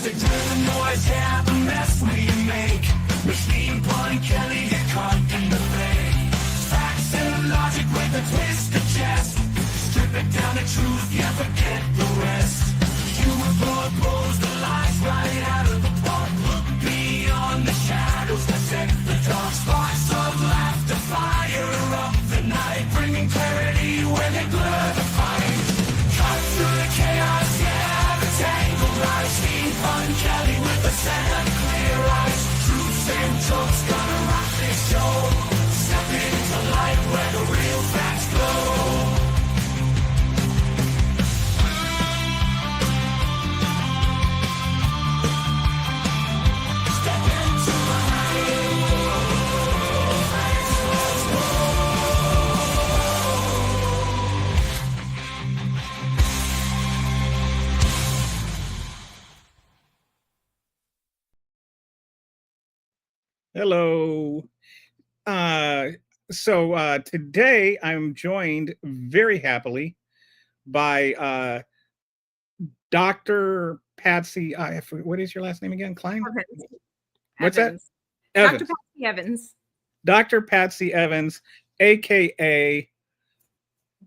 music to the noise, yeah, the mess we make. Machine Pun Kelly get caught in the fake. Facts and logic with a twist of jest. Strip it down to truth, yeah, forget the rest. Humor blows the lies right out of the park. Look beyond the shadows that set the dark. Sparks of laughter fire up the night, bringing clarity when they blur the fight. Cut through the chaos, yeah, the tangled lies. Steve Fun Kelly with a set of clear eyes. Truths and jokes gonna rock this show. Step into light where the real facts glow. Hello. So today I'm joined very happily by Dr. Patsy. What is your last name again? Klein? Evans. What's Evans. that? Evans. Dr. Patsy Evans. Dr. Patsy Evans, aka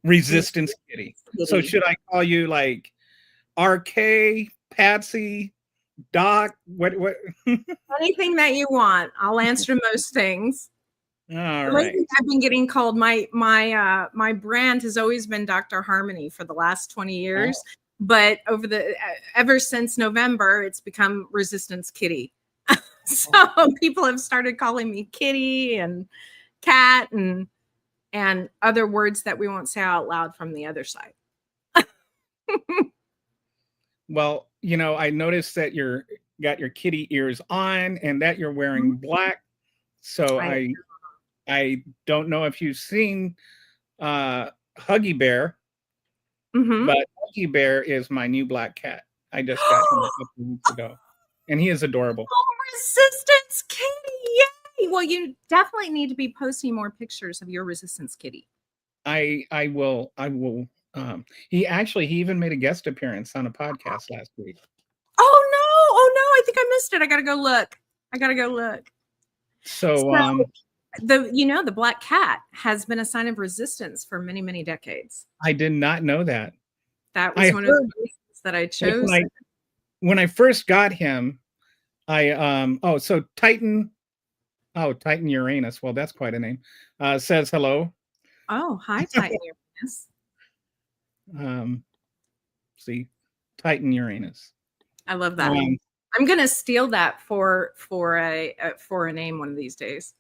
Resistance Kitty. So should I call you like RK, Patsy, Doc? What? Anything that you want. I'll answer most things. All right. I've been getting called my brand has always been Dr. Harmony for the last 20 years, but ever since November, it's become Resistance Kitty. So people have started calling me Kitty and Cat and other words that we won't say out loud from the other side. Well, I noticed that you're got your kitty ears on and that you're wearing black. So I don't know if you've seen Huggy Bear, but Huggy Bear is my new black cat. I just got him a couple weeks ago, and he is adorable. Oh, Resistance Kitty! Yay! Well, you definitely need to be posting more pictures of your Resistance Kitty. I will. He even made a guest appearance on a podcast last week. Oh no! I think I missed it. I gotta go look. So the black cat has been a sign of resistance for many, many decades. I did not know that. That was one of the reasons that I chose. When I first got him, Titan Uranus. Well, that's quite a name. Says hello. Oh, hi, Titan Uranus. See, Titan Uranus. I love that. I'm gonna steal that for a name one of these days.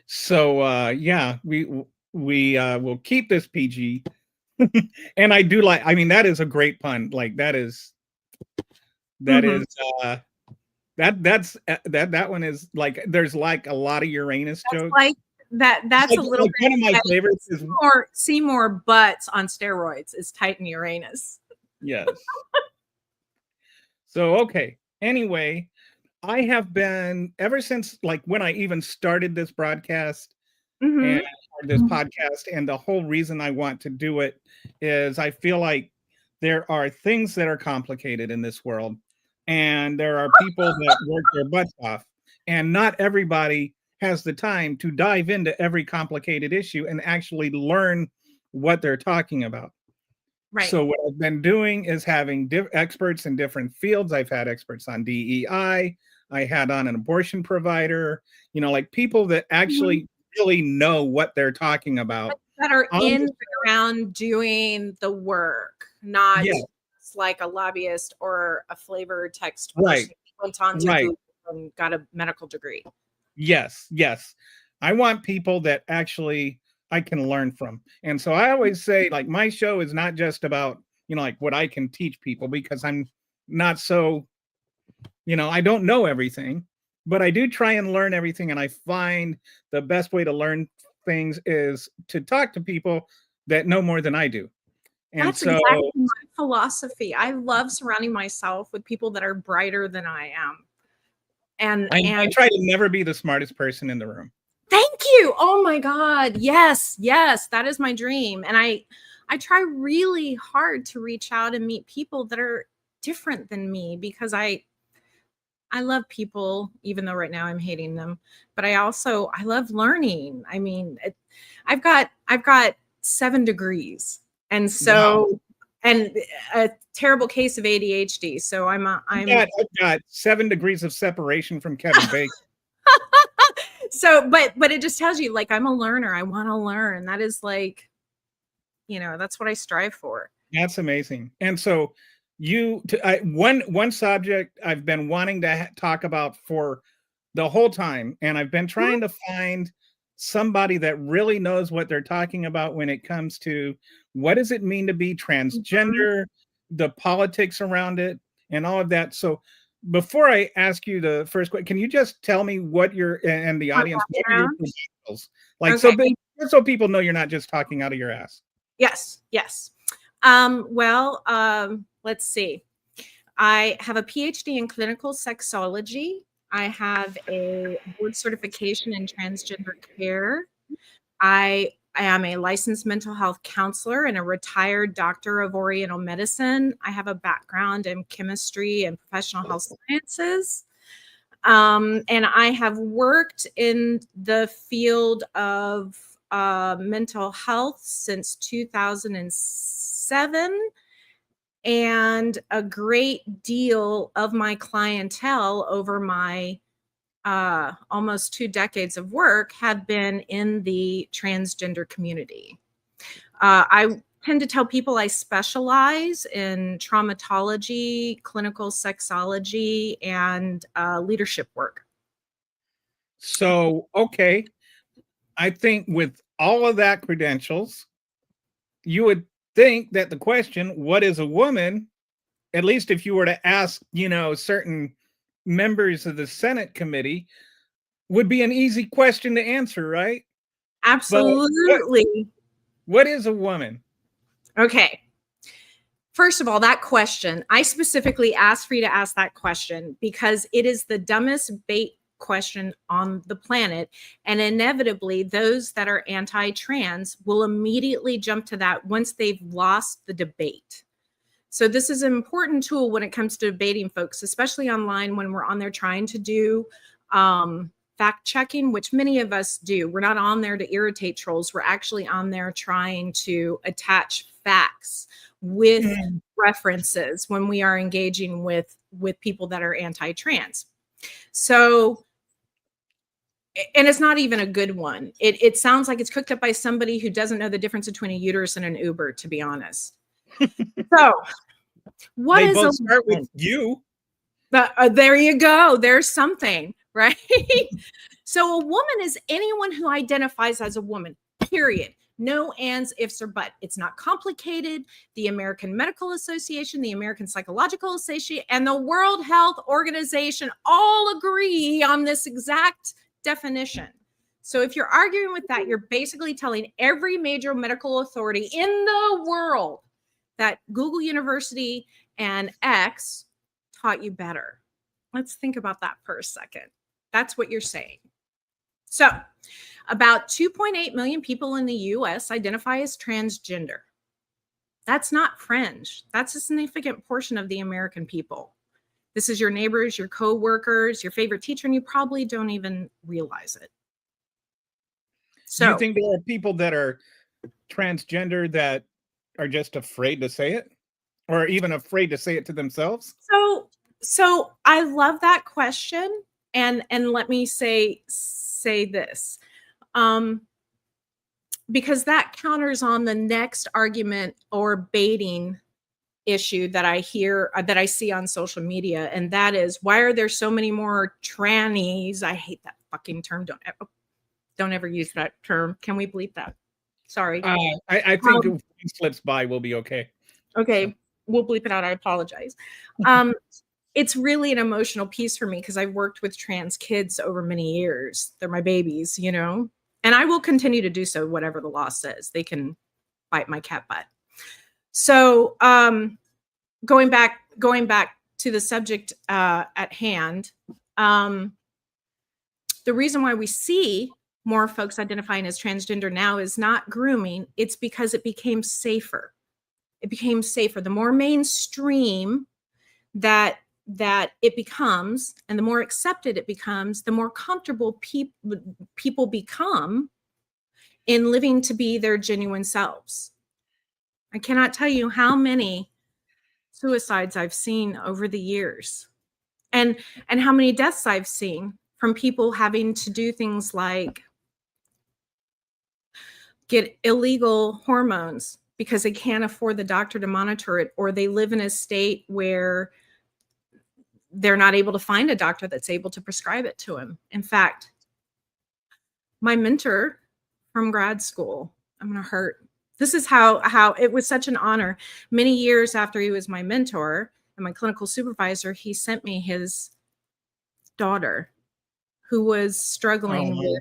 So we will keep this PG, and I do like. I mean, that is a great pun. Like that is that one is like. There's like a lot of Uranus jokes. Like that. That's a little bit. One of my favorites is Seymour Butts on steroids is Titan Uranus. Yes. So, okay. Anyway, I have been ever since like when I even started this broadcast and this podcast, and the whole reason I want to do it is I feel like there are things that are complicated in this world, and there are people that work their butts off, and not everybody has the time to dive into every complicated issue and actually learn what they're talking about. Right. So what I've been doing is having experts in different fields. I've had experts on DEI. I had on an abortion provider, like people that actually really know what they're talking about. That are in the ground doing the work, not like a lobbyist or a flavor text person who went on to Google and got a medical degree. Yes. I want people that actually I can learn from. And so I always say, like, my show is not just about, like what I can teach people, because I'm not so, I don't know everything, but I do try and learn everything. And I find the best way to learn things is to talk to people that know more than I do. And that's exactly my philosophy. I love surrounding myself with people that are brighter than I am. And I try to never be the smartest person in the room. Thank you. Oh my God. Yes. That is my dream. And I try really hard to reach out and meet people that are different than me because I love people, even though right now I'm hating them, but I love learning. I mean, I've got 7 degrees, and Wow. so and a terrible case of ADHD. So I've got 7 degrees of separation from Kevin Bacon. so, but it just tells you, like, I'm a learner. I want to learn. That is like, that's what I strive for. That's amazing. And so one subject I've been wanting to talk about for the whole time, and I've been trying to find somebody that really knows what they're talking about when it comes to what does it mean to be transgender, the politics around it, and all of that. So before I ask you the first question, can you just tell me what and the audience, what are your credentials? Like, Okay. so people know you're not just talking out of your ass. Yes. Let's see. I have a PhD in clinical sexology. I have a board certification in transgender care. I am a licensed mental health counselor and a retired doctor of Oriental medicine. I have a background in chemistry and professional health sciences. And I have worked in the field of mental health since 2007. And a great deal of my clientele over my almost 2 decades of work have been in the transgender community. I tend to tell people I specialize in traumatology, clinical sexology, and leadership work. So, okay. I think with all of that credentials, you would think that the question, what is a woman, at least if you were to ask, certain members of the Senate committee, would be an easy question to answer, right? Absolutely. What is a woman? Okay. First of all, that question, I specifically asked for you to ask that question because it is the dumbest bait question on the planet. And inevitably, those that are anti-trans will immediately jump to that once they've lost the debate. So this is an important tool when it comes to debating folks, especially online when we're on there trying to do fact checking, which many of us do. We're not on there to irritate trolls. We're actually on there trying to attach facts with references when we are engaging with people that are anti-trans. So, and it's not even a good one. It sounds like it's cooked up by somebody who doesn't know the difference between a uterus and an Uber, to be honest. So, what is both start with you? There you go. There's something, right? So a woman is anyone who identifies as a woman, period. No ands, ifs, or but. It's not complicated. The American Medical Association, the American Psychological Association, and the World Health Organization all agree on this exact definition. So if you're arguing with that, you're basically telling every major medical authority in the world that Google University and X taught you better. Let's think about that for a second. That's what you're saying. So about 2.8 million people in the US identify as transgender. That's not fringe. That's a significant portion of the American people. This is your neighbors, your co-workers, your favorite teacher, and you probably don't even realize it. So, do you think there are people that are transgender that are just afraid to say it, or even afraid to say it to themselves? So I love that question, and let me say this, because that counters on the next argument or baiting issue that I hear, that I see on social media, and that is, why are there so many more trannies? I hate that fucking term. Don't ever use that term. Can we bleep that? Sorry. I think if it slips by, we'll be okay. Okay, so we'll bleep it out. I apologize. It's really an emotional piece for me because I've worked with trans kids over many years. They're my babies, and I will continue to do so, whatever the law says. They can bite my cat butt. So going back to the subject at hand, the reason why we see more folks identifying as transgender now is not grooming. It's because it became safer. It became safer. The more mainstream that it becomes, and the more accepted it becomes, the more comfortable people become in living to be their genuine selves. I cannot tell you how many suicides I've seen over the years, and how many deaths I've seen from people having to do things like get illegal hormones because they can't afford the doctor to monitor it, or they live in a state where they're not able to find a doctor that's able to prescribe it to them. In fact, my mentor from grad school, I'm going to hurt. This is how it was such an honor. Many years after he was my mentor and my clinical supervisor, he sent me his daughter who was struggling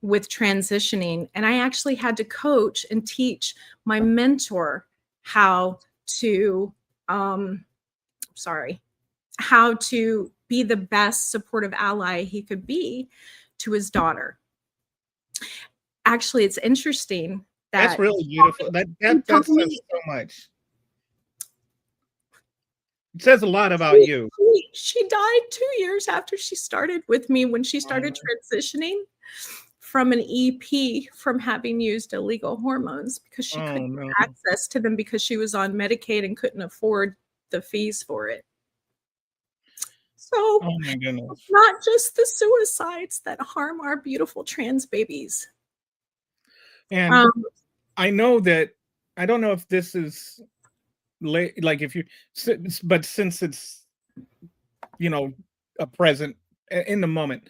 with transitioning. And I actually had to coach and teach my mentor how to, how to be the best supportive ally he could be to his daughter. Actually, it's interesting. That's really beautiful. That says so much. It says a lot about you. She died 2 years after she started with me, when she started transitioning from an EP from having used illegal hormones, because she couldn't get access to them because she was on Medicaid and couldn't afford the fees for it. So it's not just the suicides that harm our beautiful trans babies. And I know that, I don't know if this is like if you, but since it's, you know, a present in the moment,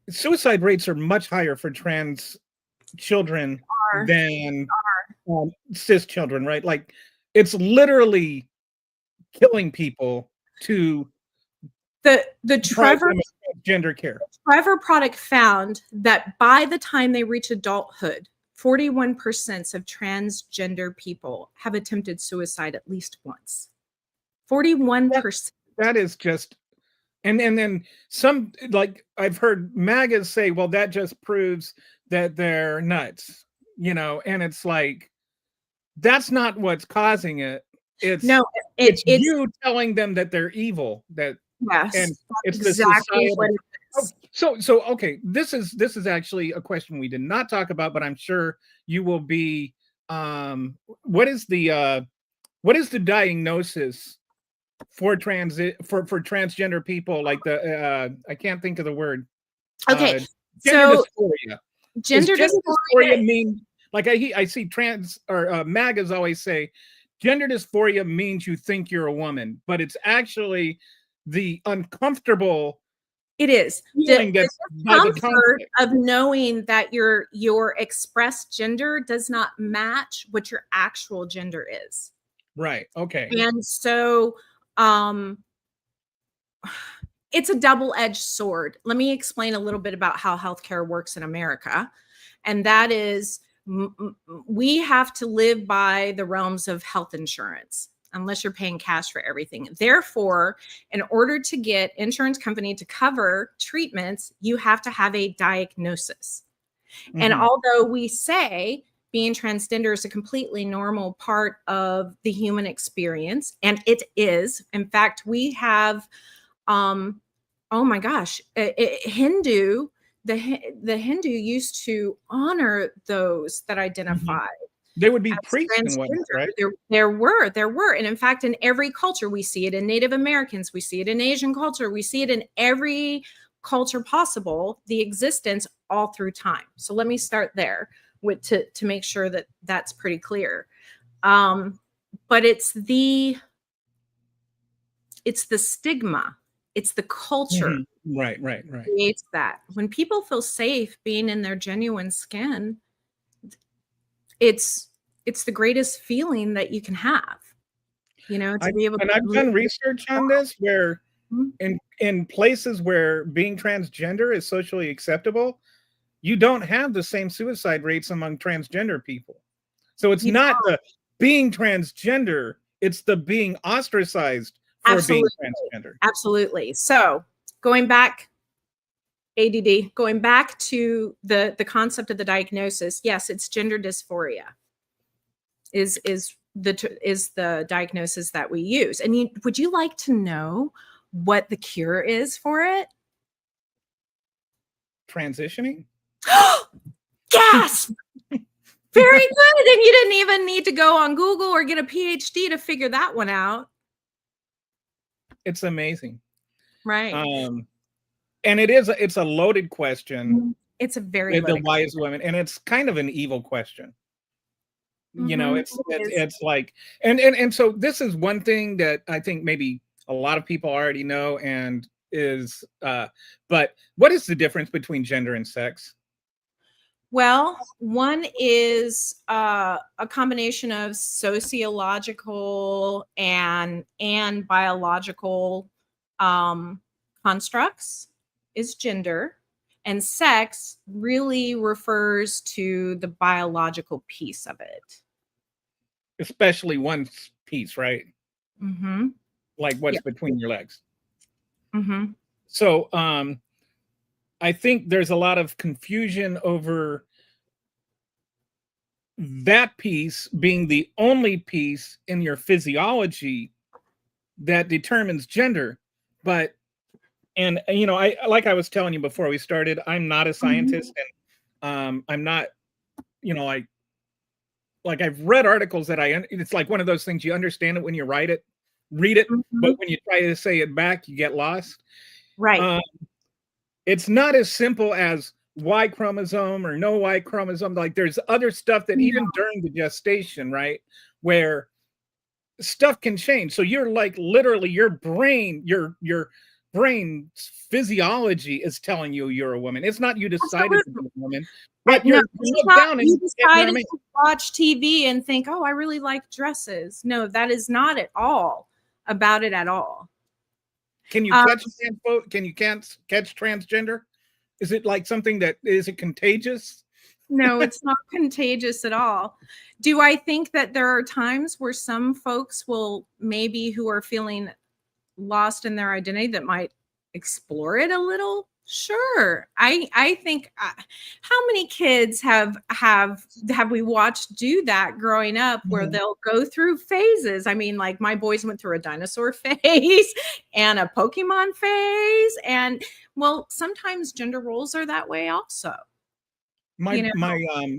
suicide rates are much higher for trans children than cis children, right? Like, it's literally killing people to the Trevor gender care. Trevor product found that by the time they reach adulthood, 41% of transgender people have attempted suicide at least once. 41%. That is just, and then some, like I've heard MAGAs say, well, that just proves that they're nuts, you know, and it's like, that's not what's causing it. It's you telling them that they're evil. That and it's exactly what it is. So okay, this is actually a question we did not talk about, but I'm sure you will be. What is the diagnosis for transgender people? Like I can't think of the word. Okay, gender dysphoria. Gender dysphoria mean, like I see trans or MAGAs always say, gender dysphoria means you think you're a woman, but it's actually the uncomfortable. It is the discomfort of knowing that your expressed gender does not match what your actual gender is. Right. Okay. And so it's a double-edged sword. Let me explain a little bit about how healthcare works in America. And that is, we have to live by the realms of health insurance, unless you're paying cash for everything. Therefore, in order to get insurance company to cover treatments, you have to have a diagnosis. Mm-hmm. And although we say being transgender is a completely normal part of the human experience, and it is. In fact, we have, oh my gosh, Hindu. The Hindu used to honor those that identified. Mm-hmm. They would be priests and whatnot, right? There were. And in fact, in every culture, we see it in Native Americans, we see it in Asian culture, we see it in every culture possible, the existence all through time. So let me start there to make sure that that's pretty clear. But it's the stigma, it's the culture. Mm-hmm. Right. Creates that. When people feel safe being in their genuine skin, it's the greatest feeling that you can have, you know, to be able to. And I've done research on this where in places where being transgender is socially acceptable, you don't have the same suicide rates among transgender people. So it's not the being transgender, it's the being ostracized for being transgender. Absolutely. So going back to the concept of the diagnosis, yes, it's gender dysphoria is the diagnosis that we use. And would you like to know what the cure is for it? Transitioning? Gasp! Very good. And you didn't even need to go on Google or get a PhD to figure that one out. It's amazing. Right. And it's a loaded question. It's a very With the loaded wise women, and it's kind of an evil question. You know, it's like, and so this is one thing that I think maybe a lot of people already know, and is but what is the difference between gender and sex? Well, one is a combination of sociological and biological constructs is gender, and sex really refers to the biological piece of it. Especially one piece, right? Mm-hmm. Like what's between your legs. Mm-hmm. So I think there's a lot of confusion over that piece being the only piece in your physiology that determines gender. But, and you know, like I was telling you before we started, I'm not a scientist, and I'm not, you know, like I've read articles that it's like one of those things, you understand it when you read it, but when you try to say it back, you get lost. Right. It's not as simple as Y chromosome or no Y chromosome. Like there's other stuff that even during the gestation, right, where stuff can change. So you're like literally your brain's physiology is telling you you're a woman. It's not you decided to be a woman, but you look down and you decided to watch TV and think, oh, I really like dresses. No, that is not at all about it at all. Can you catch transgender? Is it like something that is it contagious? No, it's not contagious at all. Do I think that there are times where some folks will maybe who are feeling lost in their identity that might explore it a little? Sure. I think how many kids have we watched do that growing up where they'll go through phases? I mean, like my boys went through a dinosaur phase and a Pokemon phase, and well, sometimes gender roles are that way also. My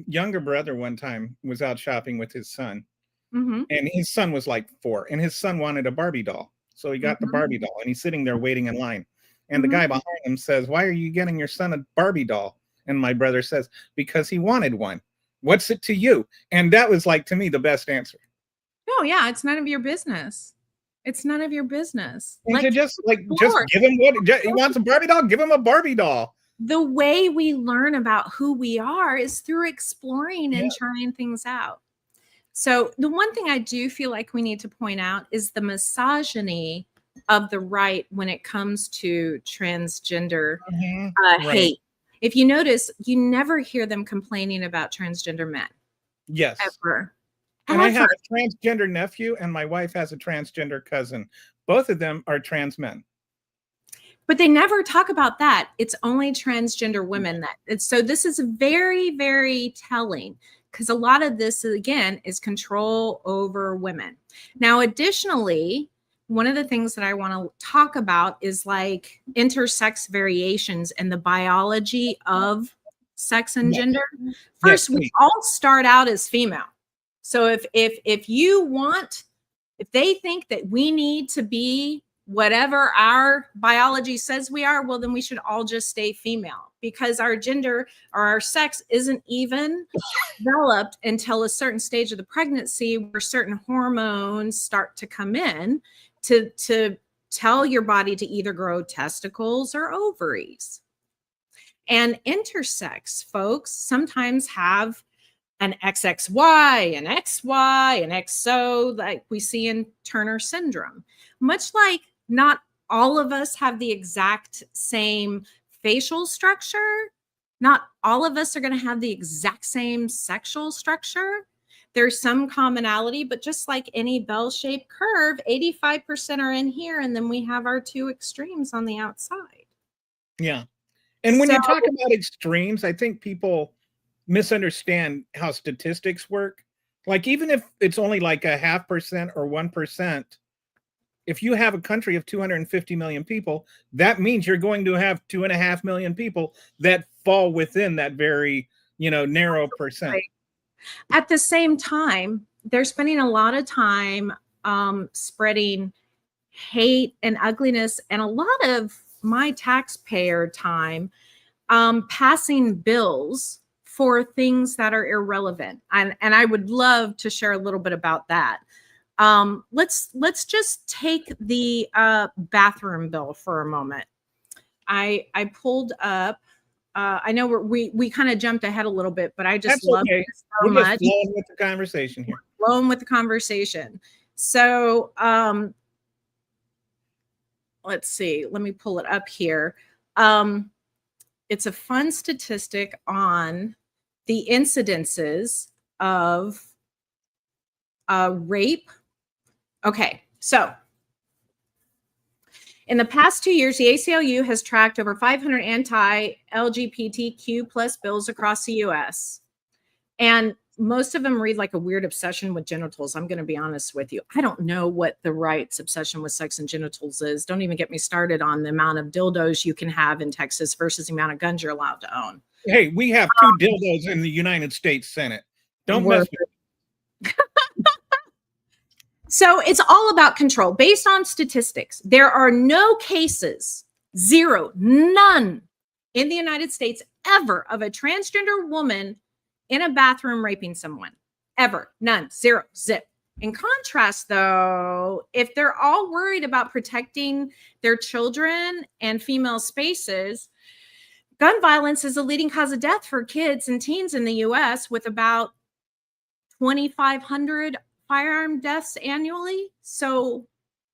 younger brother one time was out shopping with his son, and his son was like 4, and his son wanted a Barbie doll. So he got the Barbie doll, and he's sitting there waiting in line. And the guy behind him says, "Why are you getting your son a Barbie doll?" And my brother says, "Because he wanted one. What's it to you?" And that was like, to me, the best answer. No, yeah, it's none of your business. It's none of your business. And to just give him what he wants, a Barbie doll, give him a Barbie doll. The way we learn about who we are is through exploring and trying things out. So the one thing I do feel like we need to point out is the misogyny of the right when it comes to transgender hate. If you notice, you never hear them complaining about transgender men. Yes. Ever. And I have a transgender nephew, and my wife has a transgender cousin. Both of them are trans men. But they never talk about that. It's only transgender women so this is very, very telling, because a lot of this, again, is control over women. Now, additionally, one of the things that I want to talk about is like intersex variations and the biology of sex and gender. First, we all start out as female. So if they think that we need to be whatever our biology says we are, well, then we should all just stay female, because our gender or our sex isn't even developed until a certain stage of the pregnancy where certain hormones start to come in to tell your body to either grow testicles or ovaries. And intersex folks sometimes have an XXY, an XY, an XO, like we see in Turner syndrome. Much like not all of us have the exact same facial structure, not all of us are going to have the exact same sexual structure. There's some commonality, but just like any bell-shaped curve, 85% are in here, and then we have our two extremes on the outside. Yeah. And when you talk about extremes, I think people misunderstand how statistics work. Like, even if it's only like a 0.5% or 1%, if you have a country of 250 million people, that means you're going to have 2.5 million people that fall within that very, narrow percent. Right. At the same time, they're spending a lot of time spreading hate and ugliness, and a lot of my taxpayer time passing bills for things that are irrelevant. And I would love to share a little bit about that. Let's just take the bathroom bill for a moment. I pulled up. I know we kind of jumped ahead a little bit, but I just love okay. this so We're much. just flowing with the conversation here. Flowing with the conversation. So let's see. Let me pull it up here. It's a fun statistic on the incidences of rape. Okay, so in the past 2 years, the ACLU has tracked over 500 anti-LGBTQ plus bills across the US. And most of them read like a weird obsession with genitals. I'm going to be honest with you. I don't know what the right's obsession with sex and genitals is. Don't even get me started on the amount of dildos you can have in Texas versus the amount of guns you're allowed to own. Hey, we have 2 dildos in the United States Senate. Don't mess with it. So it's all about control. Based on statistics, there are no cases, zero, none in the United States ever of a transgender woman in a bathroom raping someone. Ever. None. Zero. Zip. In contrast, though, if they're all worried about protecting their children and female spaces, gun violence is a leading cause of death for kids and teens in the US, with about 2,500 firearm deaths annually. So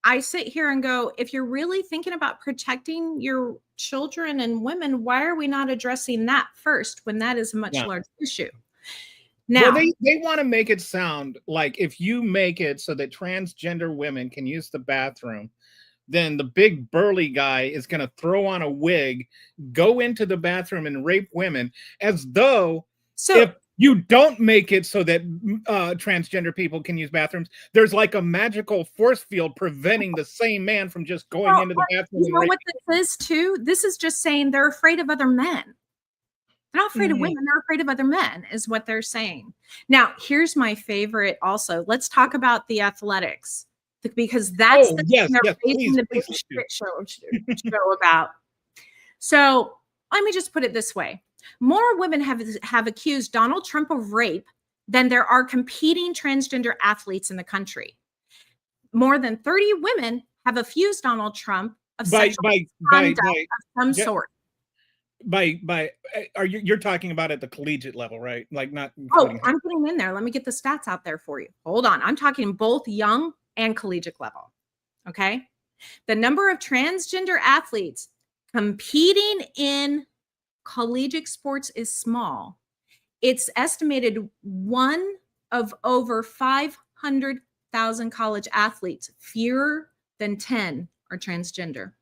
I sit here and go, if you're really thinking about protecting your children and women, why are we not addressing that first when that is a much larger issue? Now, well, they want to make it sound like if you make it so that transgender women can use the bathroom, then the big burly guy is going to throw on a wig, go into the bathroom and rape women, as though if you don't make it so that transgender people can use bathrooms, there's like a magical force field preventing the same man from just going into the bathroom. You know what this is too? This is just saying they're afraid of other men. They're not afraid of women, they're afraid of other men, is what they're saying. Now, here's my favorite also. Let's talk about the athletics, because that's the thing they're facing the big shit show about. So let me just put it this way. More women have accused Donald Trump of rape than there are competing transgender athletes in the country. More than 30 women have accused Donald Trump of sexual conduct of some sort. You're talking about at the collegiate level, right? Like not. Oh, I'm putting in there. Let me get the stats out there for you. Hold on. I'm talking both young and collegiate level. Okay. The number of transgender athletes competing in collegiate sports is small. It's estimated one of over 500,000 college athletes, fewer than 10 are transgender.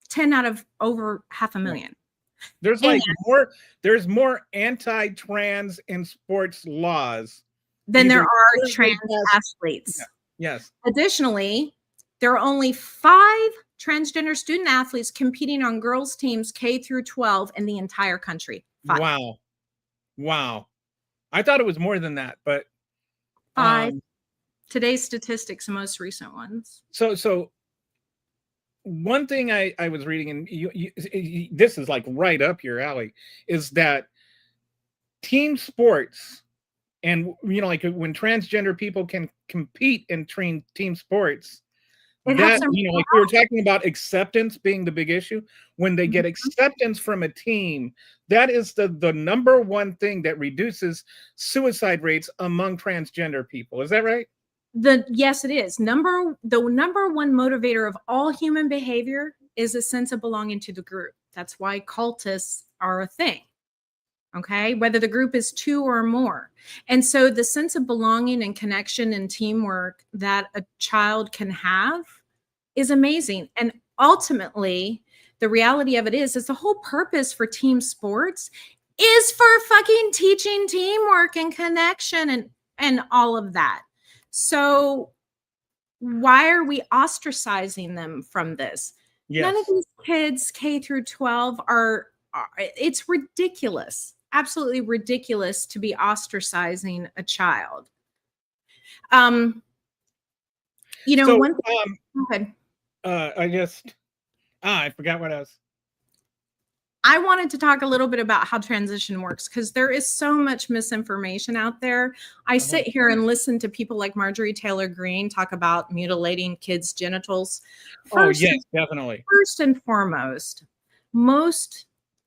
10 out of over 500,000. There's more anti-trans in sports laws than there are trans athletes. Yes. Additionally, there are only 5 transgender student athletes competing on girls teams K through 12 in the entire country. 5. Wow. I thought it was more than that, but 5. Today's statistics, the most recent ones. So one thing I was reading, and you, this is like right up your alley, is that team sports, and like when transgender people can compete in team sports, that like we were talking about acceptance being the big issue. When they get acceptance from a team, that is the number one thing that reduces suicide rates among transgender people. Is that right? Yes, it is. The number one motivator of all human behavior is a sense of belonging to the group. That's why cultists are a thing. Okay, whether the group is 2 or more. And so the sense of belonging and connection and teamwork that a child can have is amazing. And ultimately, the reality of it is the whole purpose for team sports is for fucking teaching teamwork and connection and all of that. So why are we ostracizing them from this? Yes. None of these kids K through 12 are it's ridiculous, absolutely ridiculous to be ostracizing a child. You know, So, one thing, I forgot what else. I wanted to talk a little bit about how transition works because there is so much misinformation out there. I sit here and listen to people like Marjorie Taylor Greene talk about mutilating kids' genitals. Yes, definitely. First and foremost, most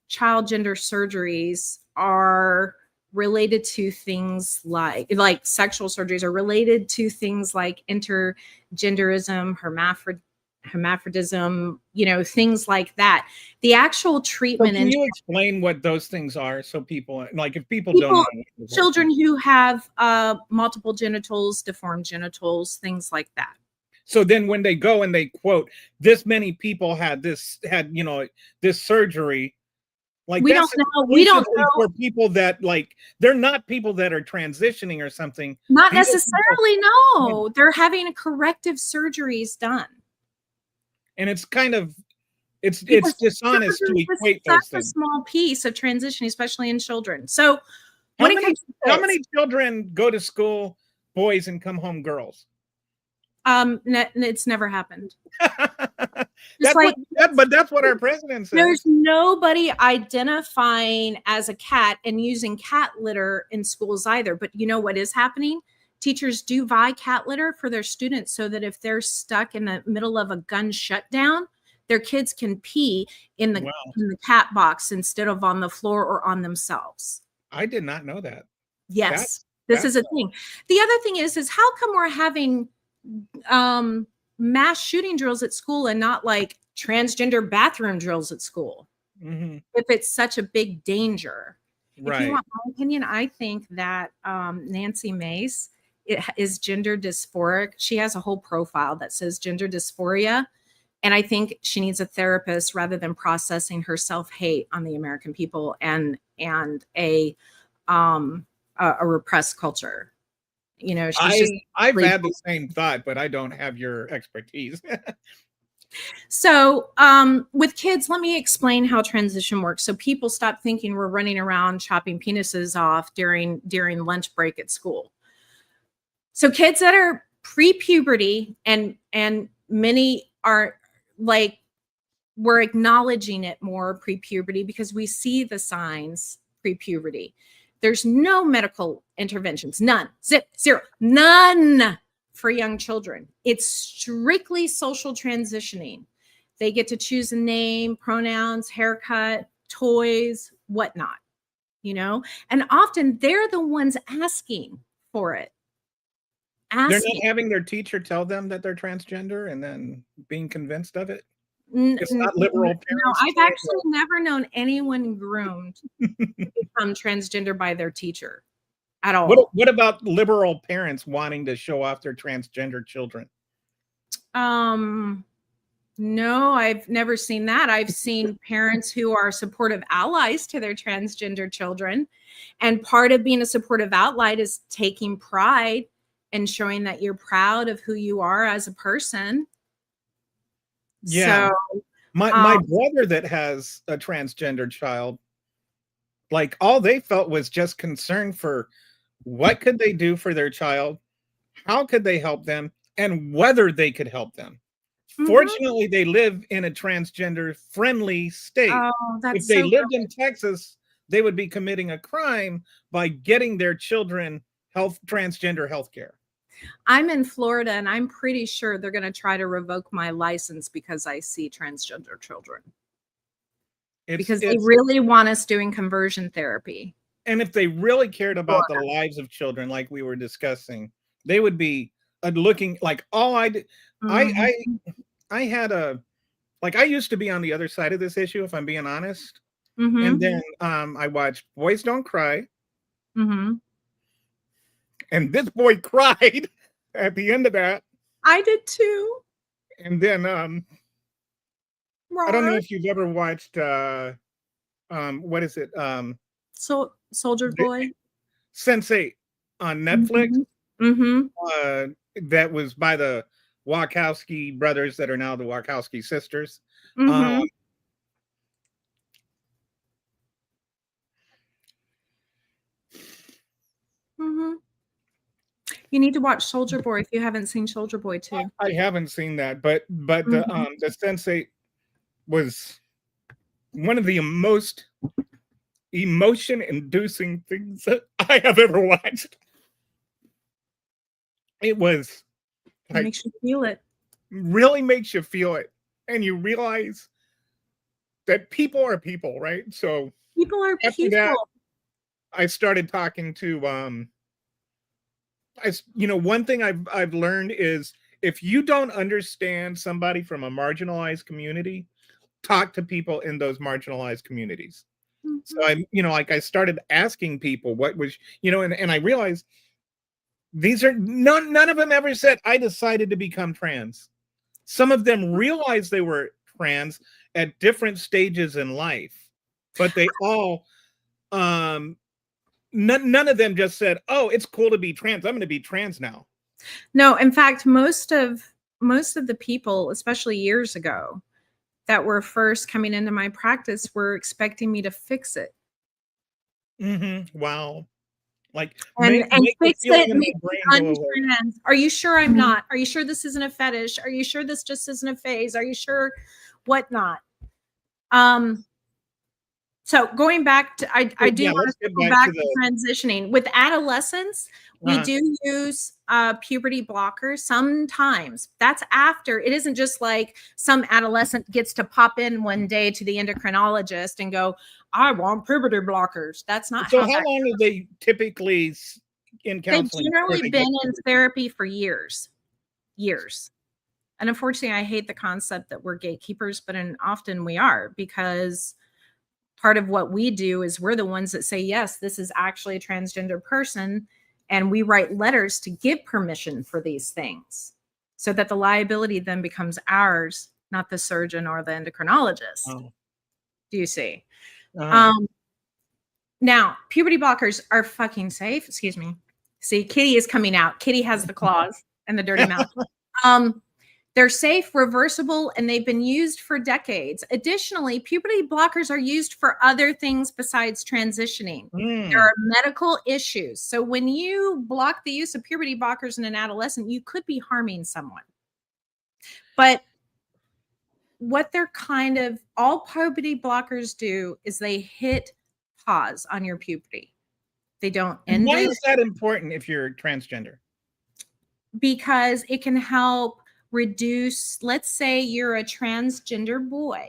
child gender surgeries are related to things like sexual surgeries are related to things like intergenderism, hermaphrodism, things like that. The actual treatment. Can you explain what those things are so people, like if people don't know? Children who have multiple genitals, deformed genitals, things like that. So then when they go and they quote, this many people had this surgery, like we don't know for people that they're not people that are transitioning or something. Not necessarily, no. They're having corrective surgeries done. And it's kind of it's dishonest to equate those things. That's a small piece of transition, especially in children. So how many children go to school, boys, and come home girls? It's never happened. But that's what our president says. There's nobody identifying as a cat and using cat litter in schools either. But you know what is happening? Teachers do buy cat litter for their students so that if they're stuck in the middle of a gun shutdown, their kids can pee in the cat box instead of on the floor or on themselves. I did not know that. Yes, this is a thing. The other thing is how come we're having mass shooting drills at school and not like transgender bathroom drills at school? If it's such a big danger. Right. If you want my opinion, I think that Nancy Mace is gender dysphoric. She has a whole profile that says gender dysphoria. And I think she needs a therapist rather than processing her self-hate on the American people and a repressed culture. I've had the same thought, but I don't have your expertise. So with kids, let me explain how transition works. So people stop thinking we're running around chopping penises off during lunch break at school. So kids that are pre-puberty and many are we're acknowledging it more pre-puberty because we see the signs pre-puberty. There's no medical interventions, none, zero, none for young children. It's strictly social transitioning. They get to choose a name, pronouns, haircut, toys, whatnot, and often they're the ones asking for it. They're not having their teacher tell them that they're transgender and then being convinced of it. It's not liberal parents. No, I've actually never known anyone groomed to become transgender by their teacher at all. What about liberal parents wanting to show off their transgender children? No, I've never seen that. I've seen parents who are supportive allies to their transgender children. And part of being a supportive ally is taking pride and showing that you're proud of who you are as a person. Yeah. So, my brother that has a transgender child, all they felt was just concern for what could they do for their child, how could they help them, and whether they could help them. Fortunately, they live in a transgender friendly state. If they lived in Texas, they would be committing a crime by getting their children transgender health care. I'm in Florida and I'm pretty sure they're going to try to revoke my license because I see transgender children. Because they really want us doing conversion therapy. And if they really cared about the lives of children, like we were discussing, they would be looking like all I did. I had I used to be on the other side of this issue, if I'm being honest. And then I watched Boys Don't Cry. And this boy cried at the end of that. I did too. And then I don't know if you've ever watched what is it? So Soldier Boy. Sense8 on Netflix. Mm-hmm. That was by the Wachowski brothers that are now the Wachowski sisters. Mm-hmm. Mm-hmm. You need to watch Soldier Boy if you haven't seen Soldier Boy too. I haven't seen that, but the Sense8 was one of the most emotion-inducing things that I have ever watched. It was It makes you feel it. Really makes you feel it, and you realize that people are people, right? So people are after people. That, I started talking to one thing I've learned is if you don't understand somebody from a marginalized community, talk to people in those marginalized communities. So I started asking people what was, and I realized these are none of them ever said, I decided to become trans. Some of them realized they were trans at different stages in life, but they all, none of them just said, oh, it's cool to be trans. I'm going to be trans now. No, in fact, most of the people, especially years ago, that were first coming into my practice were expecting me to fix it. Wow. Like and fix it. Are you sure I'm not? Are you sure this isn't a fetish? Are you sure this just isn't a phase? Are you sure whatnot? So going back to, I do want to go back to transitioning. With adolescents, we do use puberty blockers sometimes. That's after. It isn't just like some adolescent gets to pop in one day to the endocrinologist and go, I want puberty blockers. That's not so how long are they typically in counseling? They've generally been in therapy for years. And unfortunately, I hate the concept that we're gatekeepers, but often we are, because part of what we do is we're the ones that say, yes, this is actually a transgender person. And we write letters to give permission for these things so that the liability then becomes ours, not the surgeon or the endocrinologist. Oh. Do you see? Now, puberty blockers are fucking safe. Excuse me. See, Kitty is coming out. Kitty has the claws and the dirty mouth. They're safe, reversible, and they've been used for decades. Additionally, puberty blockers are used for other things besides transitioning. There are medical issues. So when you block the use of puberty blockers in an adolescent, you could be harming someone. But what they're all puberty blockers do is they hit pause on your puberty. They don't end it. Why is that important if you're transgender? Because it can help reduce, let's say you're a transgender boy.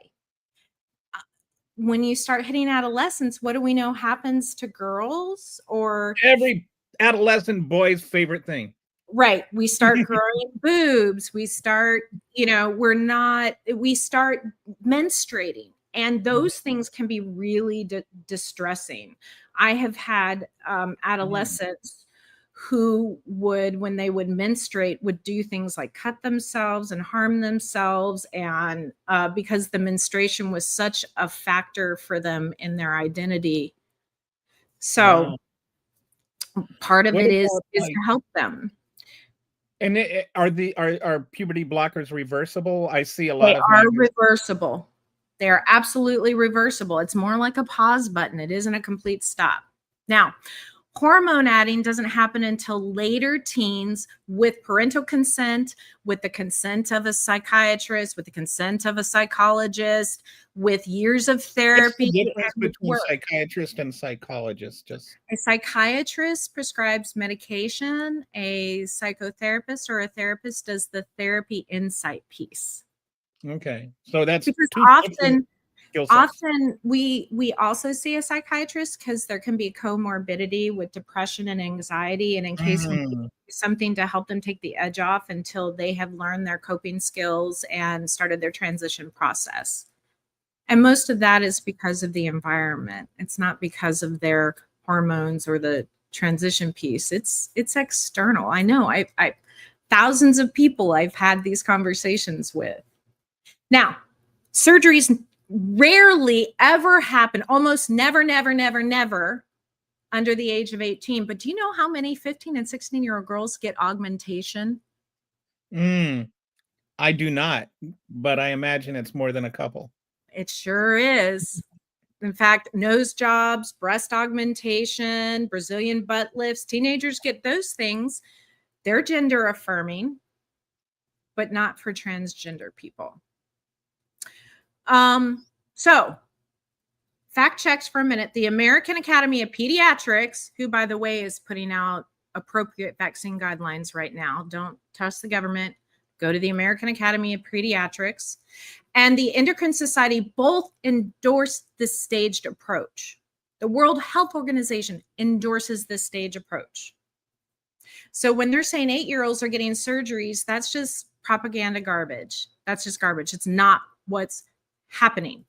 When you start hitting adolescence, what do we know happens to girls? Or every adolescent boy's favorite thing. Right. We start growing boobs. We start, we start menstruating. And those things can be really distressing. I have had adolescents who would, when they would menstruate, would do things like cut themselves and harm themselves. And because the menstruation was such a factor for them in their identity. So part of it is to help them. And are puberty blockers reversible? I see a lot of them. They are reversible. They are absolutely reversible. It's more like a pause button. It isn't a complete stop. Now, hormone adding doesn't happen until later teens with parental consent, with the consent of a psychiatrist, with the consent of a psychologist, with years of therapy. What's the difference between psychiatrist and psychologist? A psychiatrist prescribes medication. A psychotherapist or a therapist does the therapy insight piece. Okay, so that's because often we also see a psychiatrist because there can be comorbidity with depression and anxiety, and in case we do something to help them take the edge off until they have learned their coping skills and started their transition process. And most of that is because of the environment. It's not because of their hormones or the transition piece. It's external. I know. I thousands of people I've had these conversations with. Now, surgeries rarely ever happen, almost never, never, never, never under the age of 18. But do you know how many 15 and 16-year-old girls get augmentation? I do not, but I imagine it's more than a couple. It sure is. In fact, nose jobs, breast augmentation, Brazilian butt lifts, teenagers get those things. They're gender affirming, but not for transgender people. So fact checks for a minute. The American Academy of Pediatrics, who, by the way, is putting out appropriate vaccine guidelines right now. Don't trust the government. Go to the American Academy of Pediatrics. And the Endocrine Society both endorse this staged approach. The World Health Organization endorses this stage approach. So when they're saying 8-year-olds are getting surgeries, that's just propaganda garbage. That's just garbage. It's not what's happening.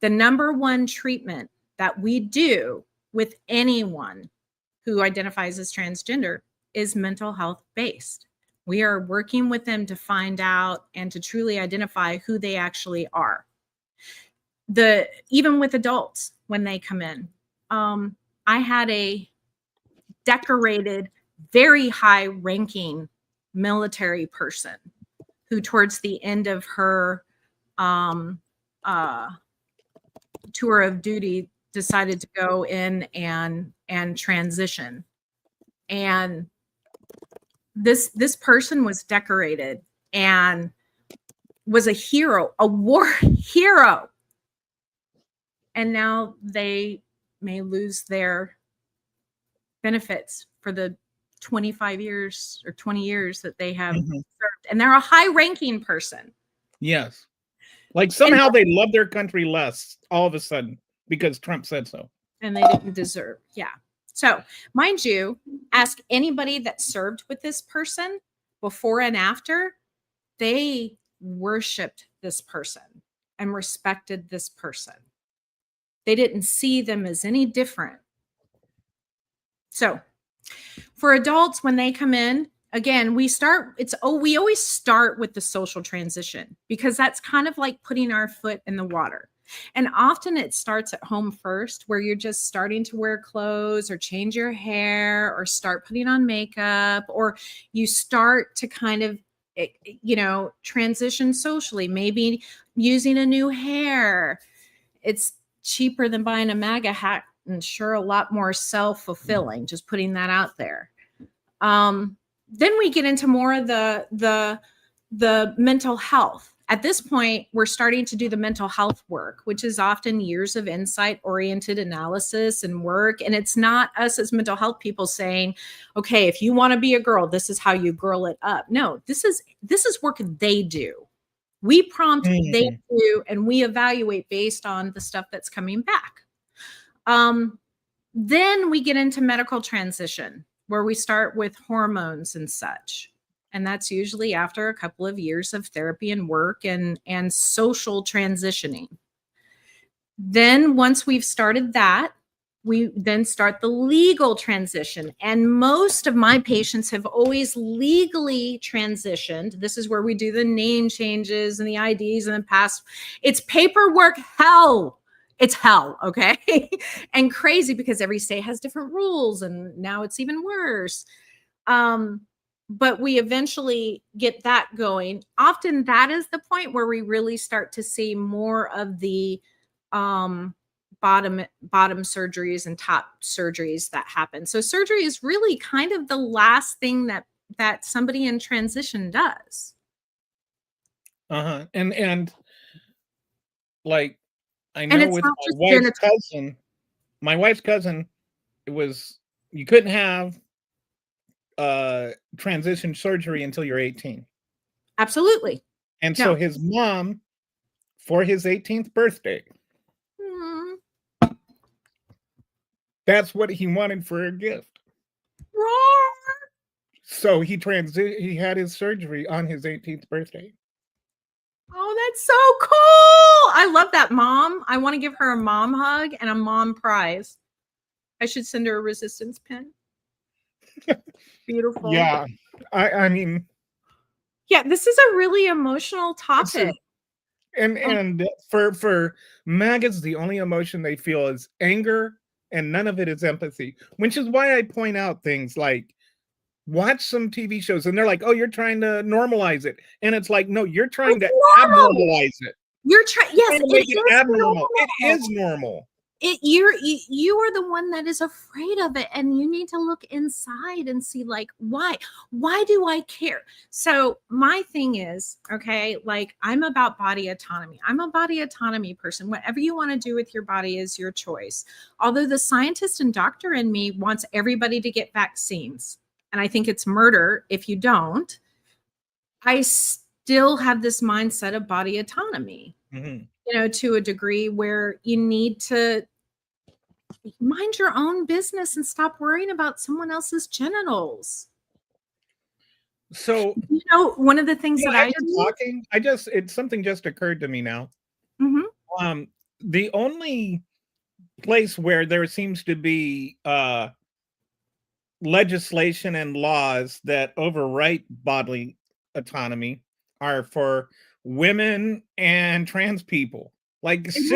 The number one treatment that we do with anyone who identifies as transgender is mental health based. We are working with them to find out and to truly identify who they actually are. Even with adults, when they come in, I had a decorated, very high ranking military person who towards the end of her tour of duty decided to go in and transition. And this person was decorated and was a hero, a war hero. And now they may lose their benefits for the 25 years or 20 years that they have served. And they're a high-ranking person. Yes. Like somehow they love their country less all of a sudden because Trump said so. And they didn't deserve. Yeah. So, mind you, ask anybody that served with this person before and after, they worshiped this person and respected this person. They didn't see them as any different. So, for adults, when they come in, again, we always start with the social transition because that's kind of like putting our foot in the water. And often it starts at home first, where you're just starting to wear clothes or change your hair or start putting on makeup, or you start to kind of, transition socially, maybe using a new hair. It's cheaper than buying a MAGA hat and sure a lot more self-fulfilling, just putting that out there. Then we get into more of the mental health. At this point, we're starting to do the mental health work, which is often years of insight-oriented analysis and work. And it's not us as mental health people saying, okay, if you want to be a girl, this is how you girl it up. No, this is work they do. We prompt, they do, and we evaluate based on the stuff that's coming back. Then we get into medical transition, where we start with hormones and such. And that's usually after a couple of years of therapy and work and social transitioning. Then once we've started that, we then start the legal transition. And most of my patients have always legally transitioned. This is where we do the name changes and the IDs and the pass. It's paperwork hell. It's hell, okay? And crazy because every state has different rules, and now it's even worse. But we eventually get that going. Often that is the point where we really start to see more of the bottom surgeries and top surgeries that happen. So surgery is really kind of the last thing that somebody in transition does. And like, I know with my wife's cousin, it was, you couldn't have transition surgery until you're 18. Absolutely. And so his mom, for his 18th birthday, that's what he wanted for a gift. So he had his surgery on his 18th birthday. Oh, that's so cool. I love that, Mom. I want to give her a mom hug and a mom prize. I should send her a resistance pin. Beautiful. Yeah. I mean. Yeah, this is a really emotional topic. And for maggots, the only emotion they feel is anger, and none of it is empathy. Which is why I point out things like watch some TV shows, and they're like, "Oh, you're trying to normalize it," and it's like, "No, you're trying It's to normal. abnormalize it. You're trying. Yes, Trying to it make it is abnormal. It normal. is normal." You are the one that is afraid of it, and you need to look inside and see, like, why do I care? So my thing is, okay, like, I'm about body autonomy. I'm a body autonomy person. Whatever you want to do with your body is your choice, although the scientist and doctor in me wants everybody to get vaccines, and I think it's murder if you don't. I still have this mindset of body autonomy, Mm-hmm. to a degree where you need to mind your own business and stop worrying about someone else's genitals. So, One of the things that as I you're do. talking, something just occurred to me now. Mhm. The only place where there seems to be legislation and laws that overwrite bodily autonomy are for women and trans people. Like It is.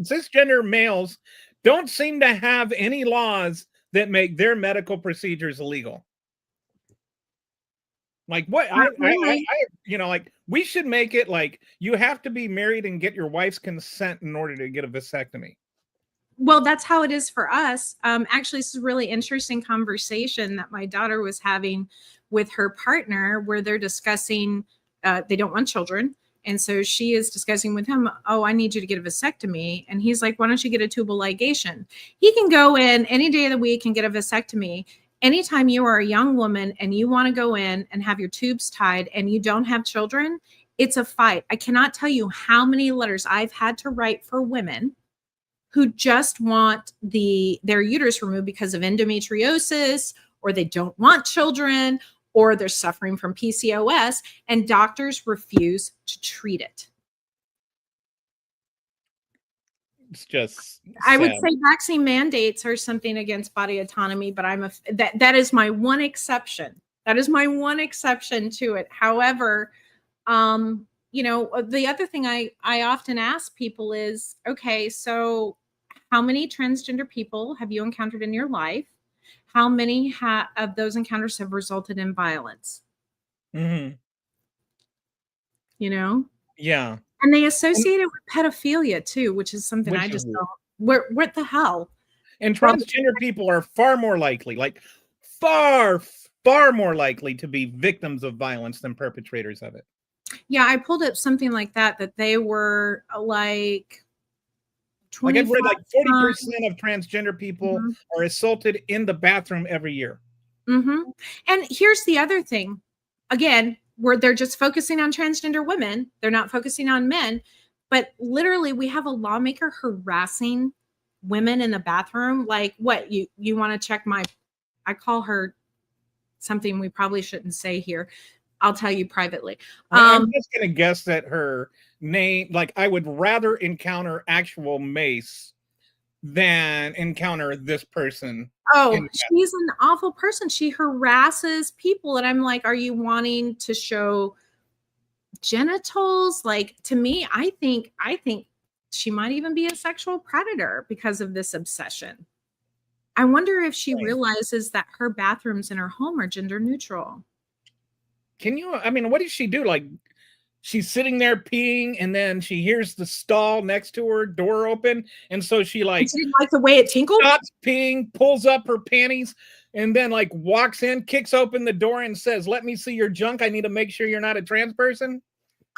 cisgender males don't seem to have any laws that make their medical procedures illegal. Like what Really. like we should make it like you have to be married and get your wife's consent in order to get a vasectomy. Well, that's how it is for us. Actually, this is a really interesting conversation that my daughter was having with her partner, where they're discussing they don't want children. And so she is discussing with him, oh, I need you to get a vasectomy. And he's like, why don't you get a tubal ligation? He can go in any day of the week and get a vasectomy. Anytime you are a young woman and you want to go in and have your tubes tied and you don't have children, it's a fight. I cannot tell you how many letters I've had to write for women who just want their uterus removed because of endometriosis, or they don't want children, or they're suffering from PCOS, and doctors refuse to treat it. It's just I would sad. say vaccine mandates are something against body autonomy, but that is my one exception. That is my one exception to it. However, the other thing I often ask people is, okay, so how many transgender people have you encountered in your life? How many of those encounters have resulted in violence? Mm-hmm. Yeah. And they associate it with pedophilia too, which is something I Which just is don't. What the hell? and transgender people are far more likely, like far, far more likely to be victims of violence than perpetrators of it. Yeah, I pulled up something like that they were like Like I've read like 40% times. of transgender people are assaulted in the bathroom every year. Mm-hmm. And here's the other thing. Again, where they're just focusing on transgender women. They're not focusing on men. But literally, we have a lawmaker harassing women in the bathroom. Like, what? You want to check I call her something we probably shouldn't say here. I'll tell you privately. I'm just going to guess that her name, like I would rather encounter actual Mace than encounter this person. Oh, she's an awful person. She harasses people. And I'm like, are you wanting to show genitals? Like, to me, I think she might even be a sexual predator because of this obsession. I wonder if she realizes that her bathrooms in her home are gender neutral. What does she do? Like, she's sitting there peeing, and then she hears the stall next to her door open, and so she didn't like the way it tinkled. Stops peeing, pulls up her panties, and then like walks in, kicks open the door, and says, "Let me see your junk. I need to make sure you're not a trans person."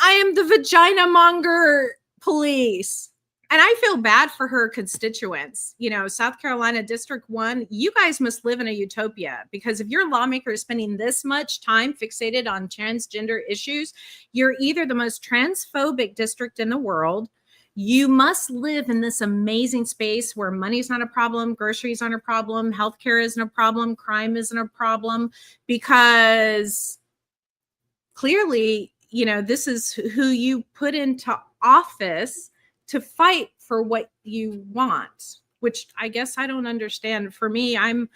I am the vagina monger police. And I feel bad for her constituents. South Carolina District 1, you guys must live in a utopia, because if your lawmaker is spending this much time fixated on transgender issues, you're either the most transphobic district in the world. You must live in this amazing space where money's not a problem, groceries aren't a problem, healthcare isn't a problem, crime isn't a problem, because clearly, this is who you put into office to fight for what you want, which I guess I don't understand. For me, I'm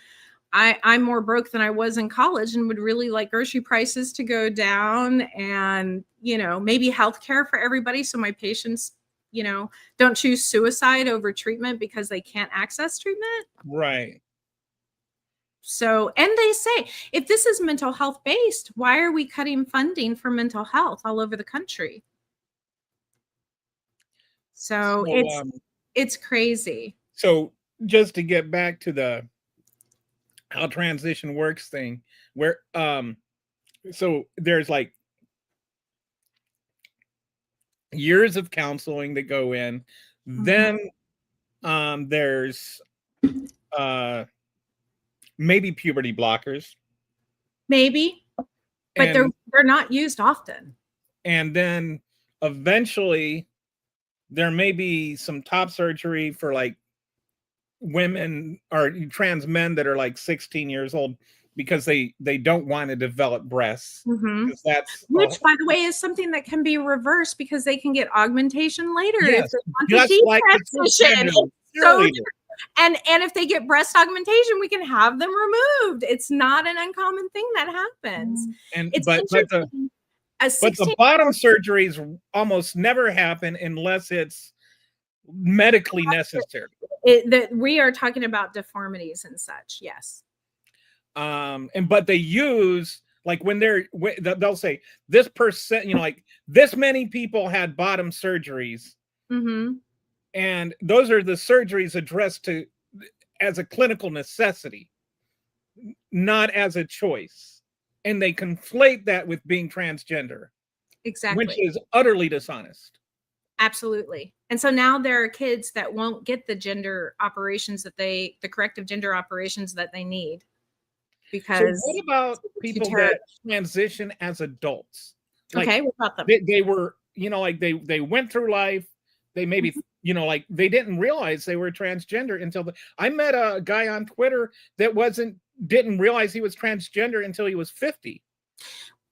I'm more broke than I was in college and would really like grocery prices to go down and, maybe healthcare for everybody. So my patients, don't choose suicide over treatment because they can't access treatment. Right. So, and they say, if this is mental health based, why are we cutting funding for mental health all over the country? So it's crazy. So just to get back to the how transition works thing, where so there's like years of counseling that go in, then there's maybe puberty blockers, Maybe, but and they're not used often. then eventually there may be some top surgery for like women or trans men that are like 16 years old because they don't want to develop breasts, because that's Which, by the way, is something that can be reversed because they can get augmentation later if yes, they want just to like detransition. So, and if they get breast augmentation, we can have them removed. It's not an uncommon thing that happens. and It's but interesting. the bottom surgeries almost never happen unless it's medically necessary. That we are talking about deformities and such. Yes. But they use, like, when they'll say this percent, like this many people had bottom surgeries, and those are the surgeries addressed to as a clinical necessity, not as a choice, and they conflate that with being transgender, Exactly. which is utterly dishonest. Absolutely. And so now there are kids that won't get the corrective gender operations that they need. Because so what about people that transition as adults? Like, okay, what about them? They were, like they went through life. They maybe, like they didn't realize they were transgender until I met a guy on Twitter that didn't realize he was transgender until he was 50.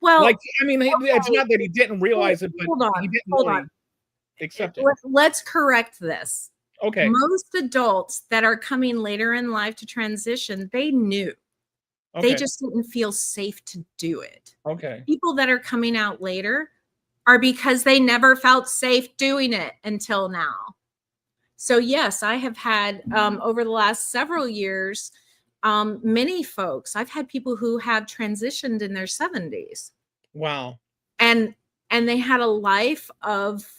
Well, like, I mean, it's not that he didn't realize it, but he didn't really accept it. Let's correct this. Okay. Most adults that are coming later in life to transition, they knew. Okay. They just didn't feel safe to do it. Okay. People that are coming out later are because they never felt safe doing it until now. So yes, I have had over the last several years, many folks. I've had people who have transitioned in their 70s. Wow. And they had a life of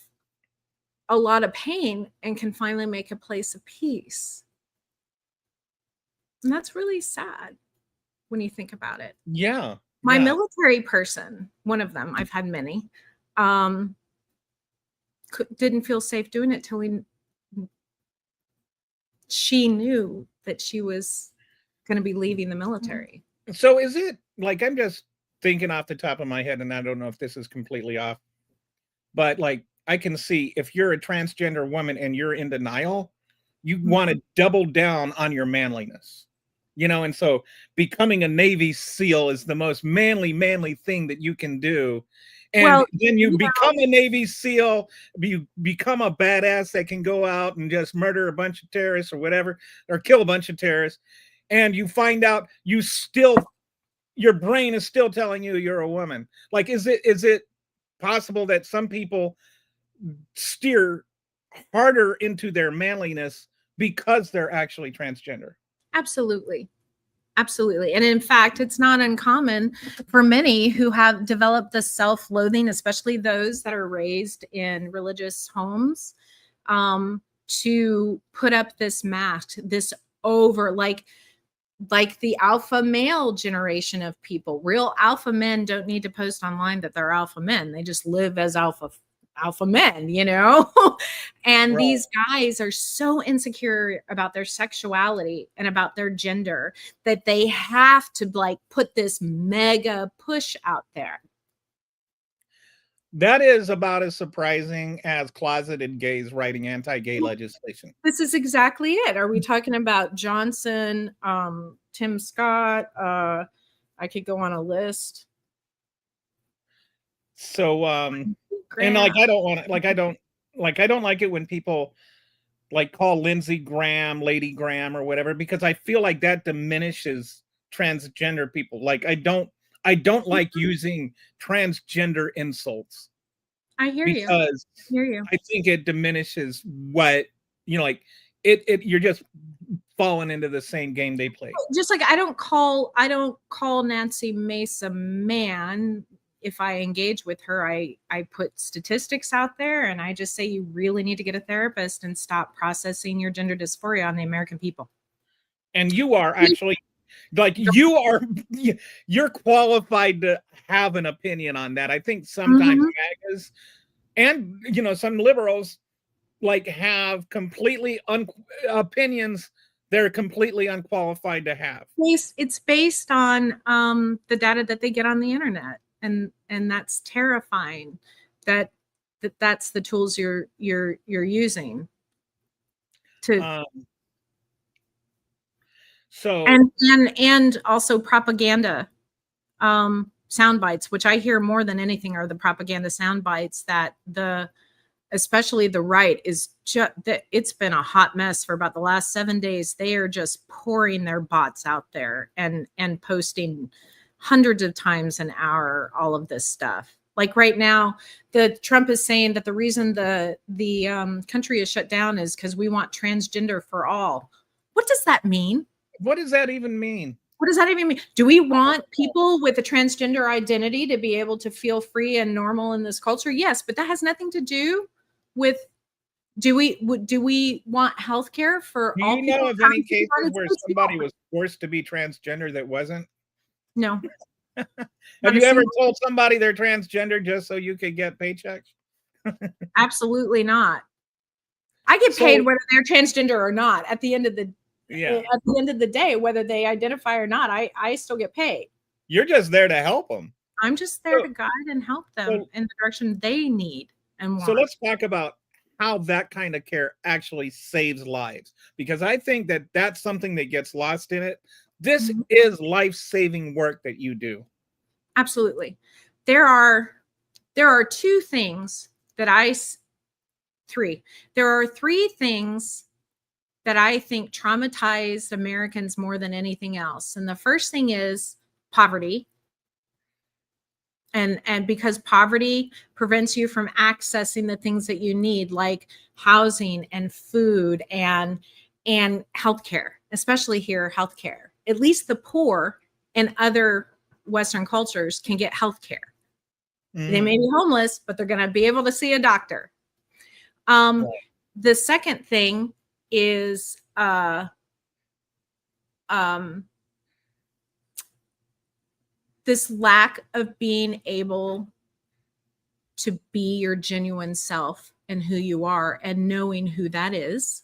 a lot of pain and can finally make a place of peace. And that's really sad when you think about it. Yeah. My military person, one of them, I've had many, didn't feel safe doing it till she knew that she was going to be leaving the military. So is it like, I'm just thinking off the top of my head, and I don't know if this is completely off, but like, I can see if you're a transgender woman and you're in denial, you want to double down on your manliness, and so becoming a Navy SEAL is the most manly thing that you can do. And then you become a Navy SEAL, you become a badass that can go out and just murder a bunch of terrorists or whatever, or kill a bunch of terrorists. And you find out your brain is still telling you you're a woman. Like, is it possible that some people steer harder into their manliness because they're actually transgender? Absolutely. And in fact, it's not uncommon for many who have developed the self-loathing, especially those that are raised in religious homes, to put up this mask, this over like the alpha male generation of people. Real alpha men don't need to post online that they're alpha men. They just live as alpha men, and these guys are so insecure about their sexuality and about their gender that they have to like put this mega push out there. That is about as surprising as closeted gays writing anti-gay legislation. This is exactly it. Are we talking about Johnson, Tim Scott? I could go on a list. So, and like, I don't like it when people like call Lindsey Graham Lady Graham or whatever, because I feel like that diminishes transgender people. Like I don't like using transgender insults I hear you. because I hear you. I think it diminishes what, like it you're just falling into the same game they play. Just like I don't call Nancy Mace a man. If I engage with her, I put statistics out there and I just say you really need to get a therapist and stop processing your gender dysphoria on the American people. And you are actually like you're qualified to have an opinion on that. I think sometimes MAGAs and some liberals like have completely opinions they're completely unqualified to have. It's based on the data that they get on the internet, and that's terrifying. That's the tools you're using to so and also propaganda sound bites, which I hear more than anything are the propaganda sound bites that especially the right is just that it's been a hot mess for about the last 7 days. They are just pouring their bots out there and posting hundreds of times an hour all of this stuff. Like right now, Trump is saying that the reason the country is shut down is because we want transgender for all. What does that mean? What does that even mean? What does that even mean? Do we want people with a transgender identity to be able to feel free and normal in this culture? Yes, but that has nothing to do with do we want healthcare for all people? Do you know of any cases where somebody was forced to be transgender that wasn't? No. Have you ever told somebody they're transgender just so you could get paychecks? Absolutely not. I get paid whether they're transgender or not. At the end of the day, whether they identify or not, I still get paid. You're just there to help them. I'm just there to guide and help them in the direction they need and want. So let's talk about how that kind of care actually saves lives, because I think that that's something that gets lost in it. This is life-saving work that you do. Absolutely. There are three things that I think traumatize Americans more than anything else. And the first thing is poverty. And because poverty prevents you from accessing the things that you need, like housing and food and healthcare, especially here, healthcare. At least the poor in other Western cultures can get healthcare. They may be homeless, but they're going to be able to see a doctor. The second thing is this lack of being able to be your genuine self and who you are and knowing who that is.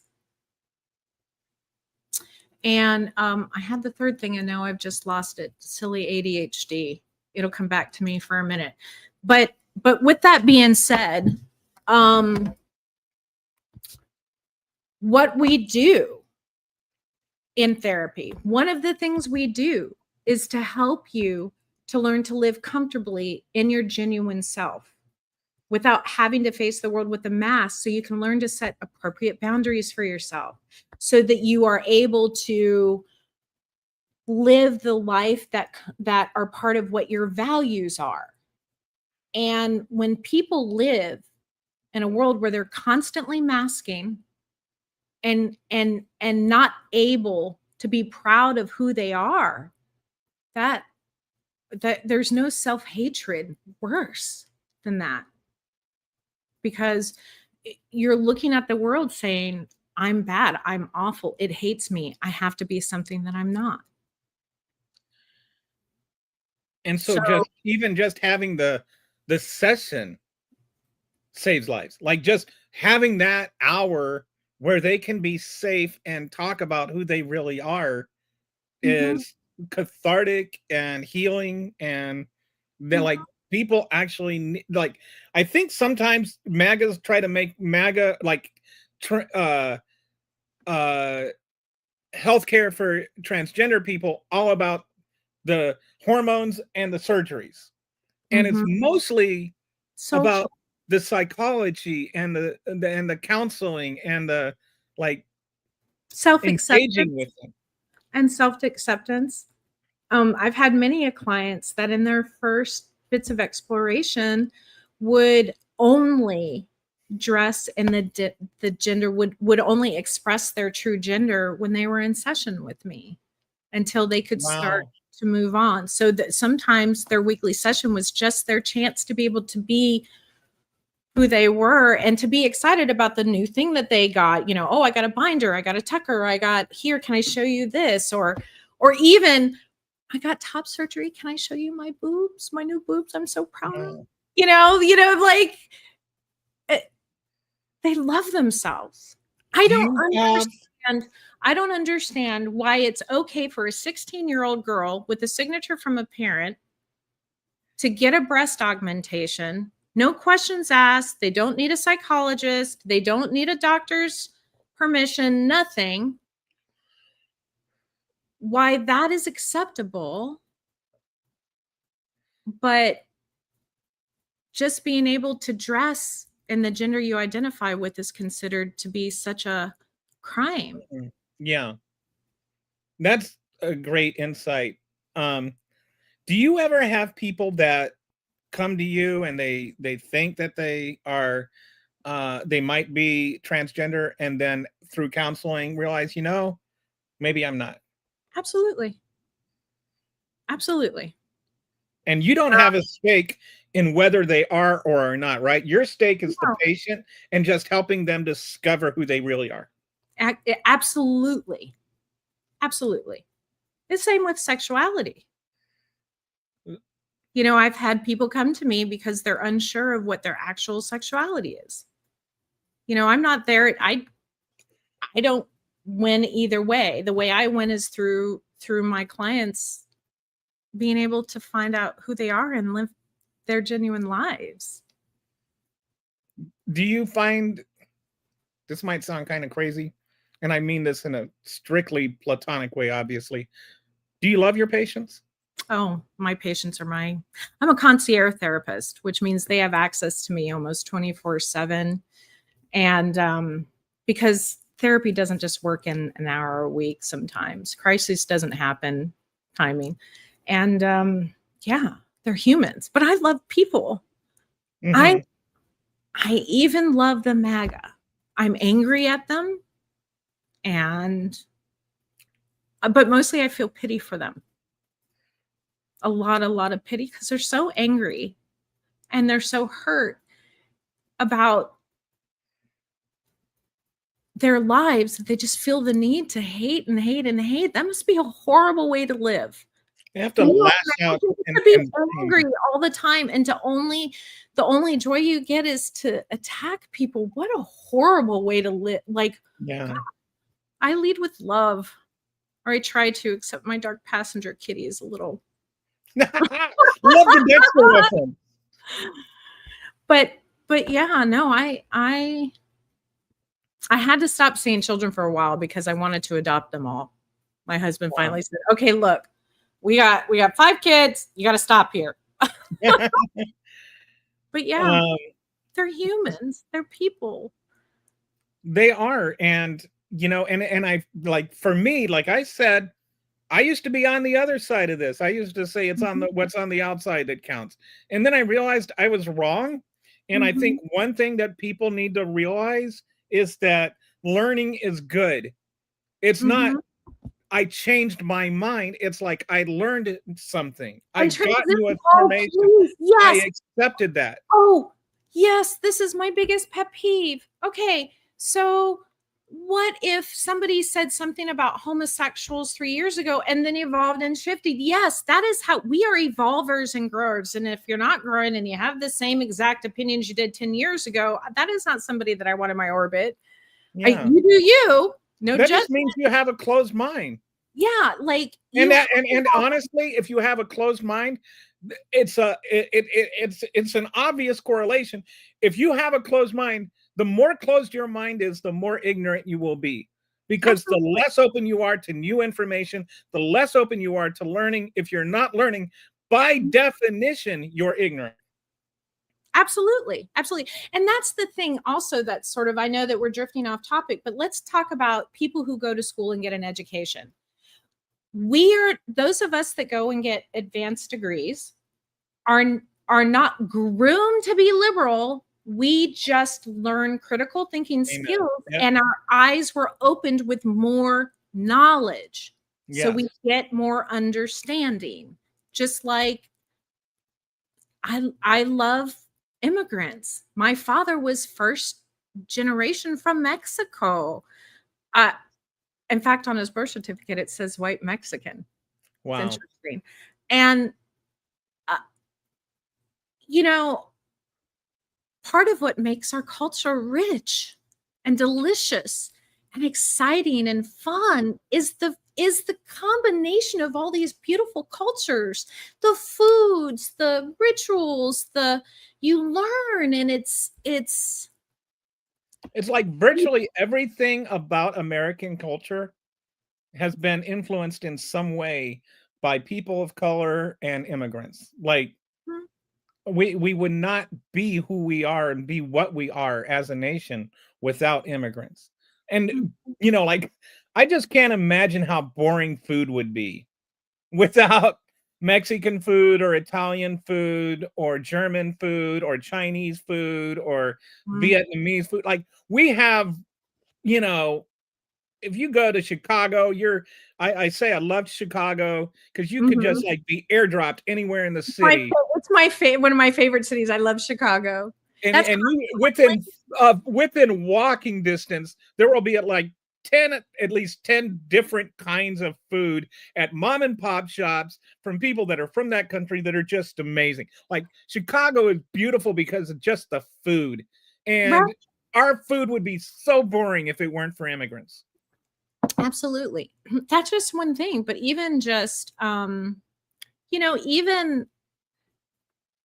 And I had the third thing and now I've just lost it. Silly ADHD. It'll come back to me for a minute. But with that being said, what we do in therapy, one of the things we do is to help you to learn to live comfortably in your genuine self without having to face the world with a mask, so you can learn to set appropriate boundaries for yourself so that you are able to live the life that are part of what your values are. And when people live in a world where they're constantly masking and not able to be proud of who they are, that there's no self-hatred worse than that, because you're looking at the world saying, I'm bad, I'm awful, it hates me, I have to be something that I'm not. And so just having the session saves lives. Like just having that hour where they can be safe and talk about who they really are is cathartic and healing. And they're like, people actually like, I think sometimes MAGAs try to make MAGA like healthcare for transgender people all about the hormones and the surgeries. And it's mostly about the psychology and the counseling and the like self-acceptance engaging with them and self-acceptance. I've had many clients that in their first bits of exploration would only dress in the gender, would only express their true gender when they were in session with me until they could start Wow. to move on. So that sometimes their weekly session was just their chance to be able to be who they were and to be excited about the new thing that they got. Oh, I got a binder, I got a tucker, I got here, can I show you this? Or even, I got top surgery, can I show you my boobs, my new boobs, I'm so proud of? Oh. Like they love themselves. I Do don't you have understand. I don't understand why it's okay for a 16-year-old girl with a signature from a parent to get a breast augmentation. No questions asked. They don't need a psychologist. They don't need a doctor's permission, nothing. Why that is acceptable, but just being able to dress in the gender you identify with is considered to be such a crime. yeah, that's a great insight. Um, do you ever have people that come to you and they think that they might be transgender, and then through counseling realize, maybe I'm not? Absolutely. Absolutely. And you don't have a stake in whether they are or are not, right? Your stake is the No. patient and just helping them discover who they really are. Absolutely. Absolutely. The same with sexuality. I've had people come to me because they're unsure of what their actual sexuality is. I'm not there. I don't win either way. The way I win is through my clients being able to find out who they are and live their genuine lives. Do you find, this might sound kind of crazy, and I mean this in a strictly platonic way, obviously. Do you love your patients? Oh, my patients are I'm a concierge therapist, which means they have access to me almost 24/7. And because therapy doesn't just work in an hour a week, sometimes crisis doesn't happen, timing. And yeah, they're humans, but I love people. Mhm. I even love the MAGA. I'm angry at them, and but mostly I feel pity for them. A lot of pity, because they're so angry and they're so hurt about their lives that they just feel the need to hate and hate and hate. That must be a horrible way to live. You have to Can you lash out imagine and to be and angry all the time and to the only joy you get is to attack people? What a horrible way to live. Like, yeah. I lead with love, or I try to, except my dark passenger kitty is a little. Love the Dexter reference. But yeah, no, I had to stop seeing children for a while because I wanted to adopt them all. My husband Wow. finally said, "Okay, look, we got 5 kids. You got to stop here." But yeah, they're humans. They're people. They are, and I, like, for me, like I said, I used to be on the other side of this. I used to say it's on the what's on the outside that counts. And then I realized I was wrong. And I think one thing that people need to realize is that learning is good. It's not I changed my mind. It's like I learned something. I got new information. Please. Yes. I accepted that. Oh, yes, this is my biggest pet peeve. Okay, so what if somebody said something about homosexuals 3 years ago and then evolved and shifted? Yes, that is how we are, evolvers and growers. And if you're not growing and you have the same exact opinions you did 10 years ago, that is not somebody that I want in my orbit. Yeah. You do you. No That judgment. just means you have a closed mind. Yeah, like And honestly, if you have a closed mind, it's an obvious correlation. If you have a closed mind, the more closed your mind is, the more ignorant you will be, because the less open you are to new information, the less open you are to learning. If you're not learning, by definition, you're ignorant. Absolutely. Absolutely. And that's the thing also, that's sort of, I know that we're drifting off topic, but let's talk about people who go to school and get an education. those of us that go and get advanced degrees are not groomed to be liberal. We just learn critical thinking skills, and our eyes were opened with more knowledge. So we get more understanding. Just like I love immigrants. My father was first generation from Mexico. In fact, on his birth certificate, it says white Mexican. Wow. It's interesting. And, part of what makes our culture rich and delicious and exciting and fun is the combination of all these beautiful cultures, the foods, the rituals, you learn, and it's like virtually everything about American culture has been influenced in some way by people of color and immigrants. Like we would not be who we are and be what we are as a nation without immigrants. And like I just can't imagine how boring food would be without Mexican food or Italian food or German food or Chinese food or Vietnamese food. Like we have, if you go to Chicago, I say I love Chicago because you could just like be airdropped anywhere in the city. It's one of my favorite cities. I love Chicago. And within walking distance, there will be at least 10 different kinds of food at mom and pop shops from people that are from that country that are just amazing. Like Chicago is beautiful because of just the food. And our food would be so boring if it weren't for immigrants. Absolutely. That's just one thing. But even just, even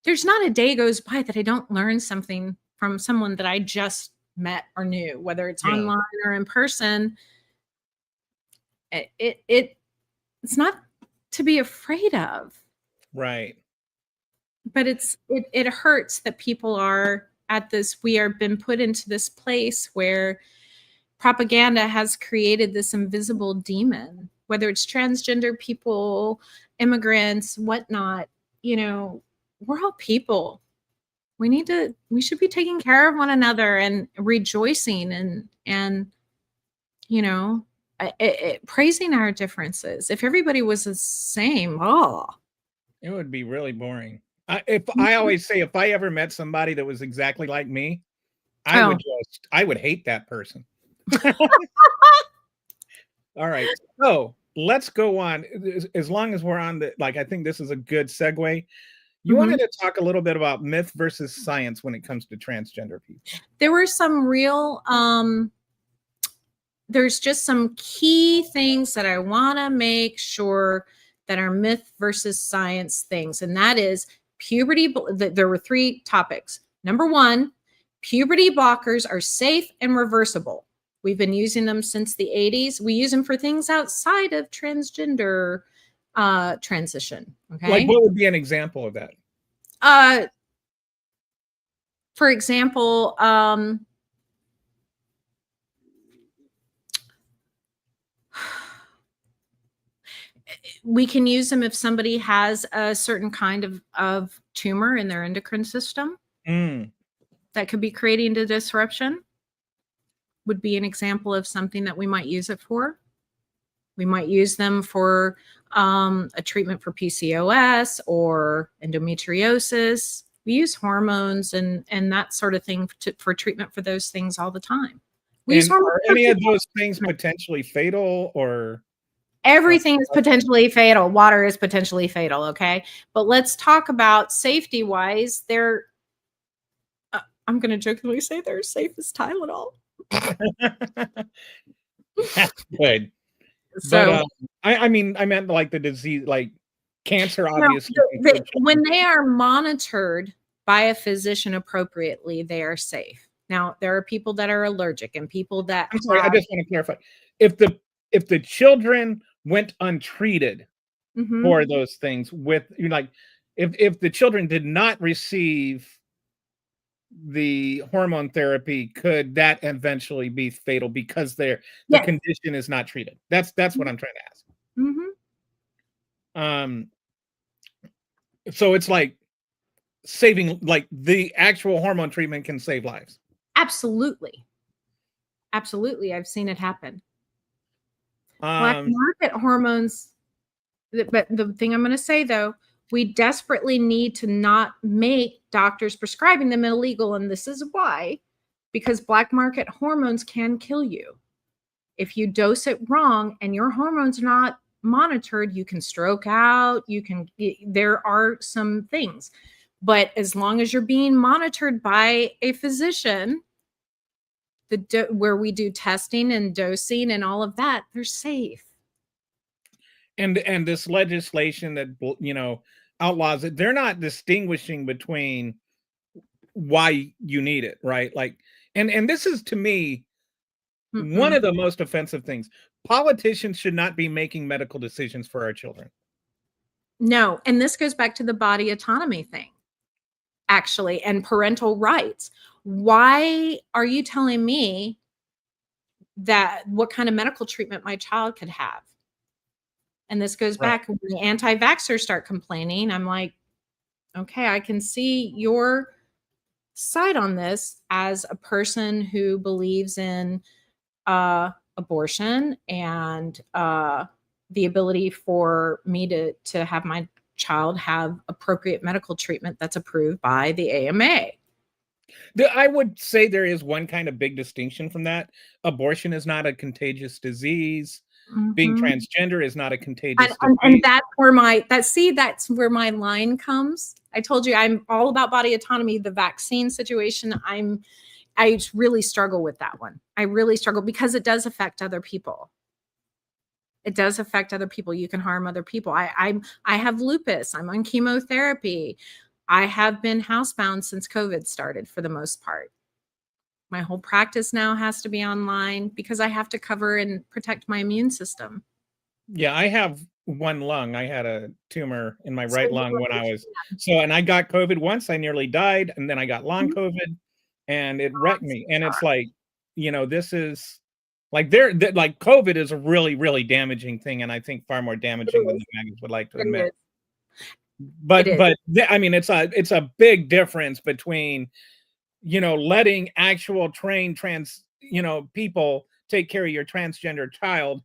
there's not a day goes by that I don't learn something from someone that I just met or knew, whether it's online or in person. It's not to be afraid of. Right. But it hurts that people are we are been put into this place where propaganda has created this invisible demon, whether it's transgender people, immigrants, whatnot. We're all people. We should be taking care of one another and rejoicing and praising our differences. If everybody was the same, it would be really boring. I always say, if I ever met somebody that was exactly like me, I would hate that person. All right. So let's go on. As long as we're on I think this is a good segue. You wanted to talk a little bit about myth versus science when it comes to transgender people. There were some real, there's just some key things that I want to make sure that are myth versus science things. And that is puberty. There were 3 topics. Number 1, puberty blockers are safe and reversible. We've been using them since the 80s. We use them for things outside of transgender transition. Okay. Like what would be an example of that? For example, we can use them if somebody has a certain kind of tumor in their endocrine system that could be creating a disruption. Would be an example of something that we might use it for. We might use them for a treatment for PCOS or endometriosis. We use hormones and that sort of thing for treatment for those things all the time. Are any of those things potentially fatal, or? Everything is potentially fatal. Water is potentially fatal. Okay. But let's talk about safety wise. I'm going to jokingly say they're as safe as Tylenol. That's good. So, but, I meant like the disease, like cancer, obviously. When they are monitored by a physician appropriately, they are safe. Now, there are people that are allergic and people that. I'm sorry, I just want to clarify. If the children went untreated for those things, if the children did not receive the hormone therapy, could that eventually be fatal because the condition is not treated? That's what I'm trying to ask. Um, so it's like saving, like the actual hormone treatment can save lives. Absolutely. Absolutely. I've seen it happen. Black Um, market hormones. But the thing I'm going to say though, we desperately need to not make doctors prescribing them illegal. And this is why, because black market hormones can kill you. If you dose it wrong and your hormones are not monitored, you can stroke out, there are some things. But as long as you're being monitored by a physician, where we do testing and dosing and all of that, they're safe. and this legislation that outlaws it, they're not distinguishing between why you need it, right? Like, and this is to me one of the most offensive things. Politicians should not be making medical decisions for our children. No, and this goes back to the body autonomy thing, actually, and parental rights. Why are you telling me that what kind of medical treatment my child could have? And this goes back when the anti-vaxxers start complaining. I'm like, okay, I can see your side on this as a person who believes in abortion and the ability for me to have my child have appropriate medical treatment that's approved by the AMA. I would say there is one kind of big distinction from that. Abortion is not a contagious disease. Being transgender is not a contagious disease. And that's where my line comes. I told you I'm all about body autonomy. The vaccine situation, I really struggle with that one. I really struggle because it does affect other people. It does affect other people. You can harm other people. I have lupus. I'm on chemotherapy. I have been housebound since COVID started for the most part. My whole practice now has to be online because I have to cover and protect my immune system. Yeah, I have one lung. I had a tumor in my right lung when and I got COVID once. I nearly died, and then I got long COVID, and it wrecked me. And it's like, this is like like COVID is a really, really damaging thing, and I think far more damaging than the maggots would like to admit. But I mean, it's a big difference between letting actual trained trans people take care of your transgender child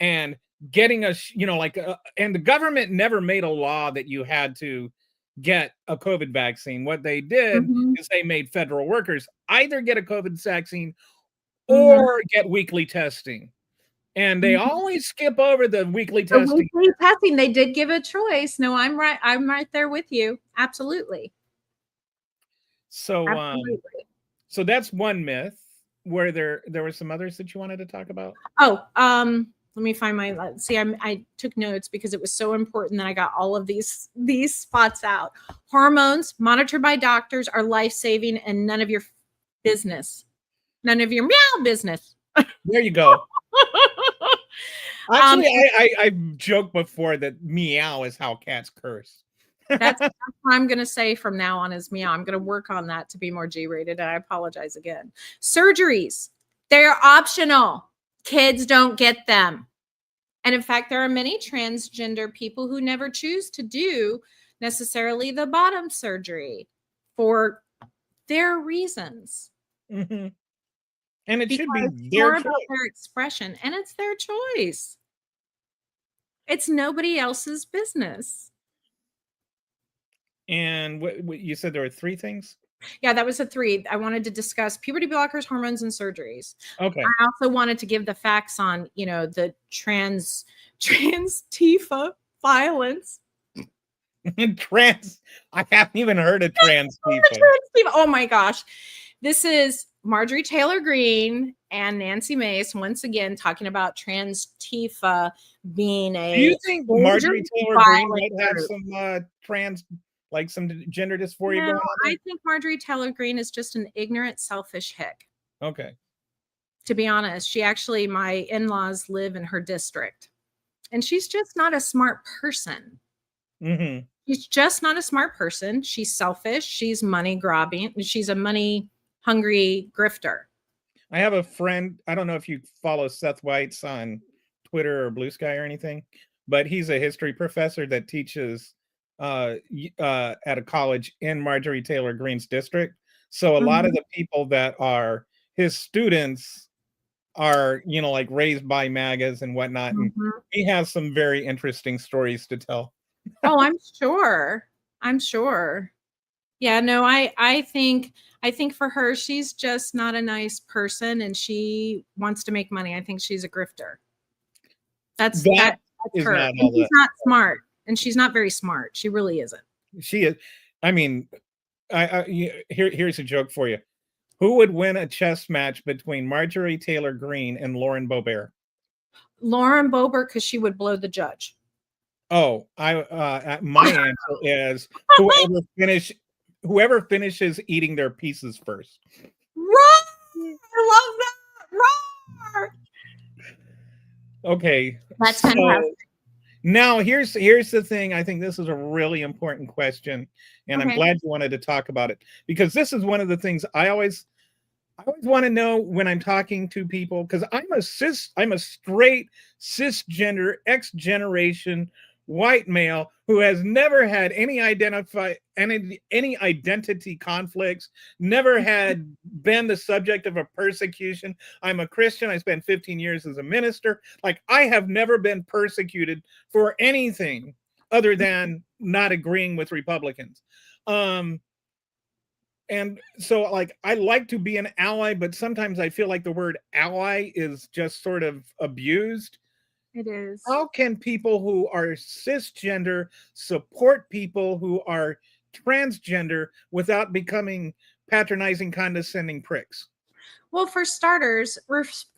and getting and the government never made a law that you had to get a COVID vaccine. What they did is they made federal workers either get a COVID vaccine or get weekly testing. And they always skip over the weekly testing. Weekly testing, they did give a choice. No, I'm right there with you. Absolutely. So so that's one myth. Where there were some others that you wanted to talk about? Let me find I took notes because it was so important that I got all of these spots out. Hormones monitored by doctors are life-saving and none of your business. None of your meow business. There you go. Actually, I've joked before that meow is how cats curse. That's what I'm going to say from now on is meow. I'm going to work on that to be more G-rated. And I apologize again. Surgeries, they're optional. Kids don't get them. And in fact, there are many transgender people who never choose to do necessarily the bottom surgery for their reasons. And it should be their choice. About their expression, and it's their choice. It's nobody else's business. And what you said there were 3 things? Yeah, that was the 3. I wanted to discuss puberty blockers, hormones, and surgeries. Okay. I also wanted to give the facts on, the trans Tifa violence. I haven't even heard of trans Tifa. Oh my gosh. This is Marjorie Taylor Greene and Nancy Mace once again talking about trans Tifa being a. Do you think Marjorie Taylor Greene might have some trans, like some gender dysphoria going on? I think Marjorie Taylor Greene is just an ignorant, selfish hick. Okay. To be honest, my in-laws live in her district, and she's just not a smart person. She's just not a smart person. She's selfish. She's money grabbing. She's a money hungry grifter. I have a friend. I don't know if you follow Seth White's on Twitter or Blue Sky or anything, but he's a history professor that teaches at a college in Marjorie Taylor Greene's district. So a lot of Mhm. the people that are his students are, like raised by MAGAs and whatnot. And Mhm. he has some very interesting stories to tell. Oh, I'm sure. I'm sure. Yeah, no, I think for her, she's just not a nice person and she wants to make money. I think she's a grifter. That That's is her. not And all she's that not smart. And she's not very smart. She really isn't. she is. I mean, here's a joke for you. Who would win a chess match between Marjorie Taylor Greene and Lauren Boebert? Lauren Boebert, because she would blow the judge. Oh, my answer is whoever finishes eating their pieces first. Roar! I love that. Roar! Okay, That's so fantastic. now here's the thing. I think this is a really important question, and I'm Okay. glad you wanted to talk about it because this is one of the things I always want to know when I'm talking to people, because I'm a straight cisgender X generation white male who has never had any identity conflicts, never had been the subject of a persecution. I'm a Christian. I spent 15 years as a minister. Like, I have never been persecuted for anything other than not agreeing with Republicans. And so, like, I like to be an ally, but sometimes I feel like the word ally is just sort of abused. It is. How can people who are cisgender support people who are transgender without becoming patronizing, condescending pricks? Well, for starters,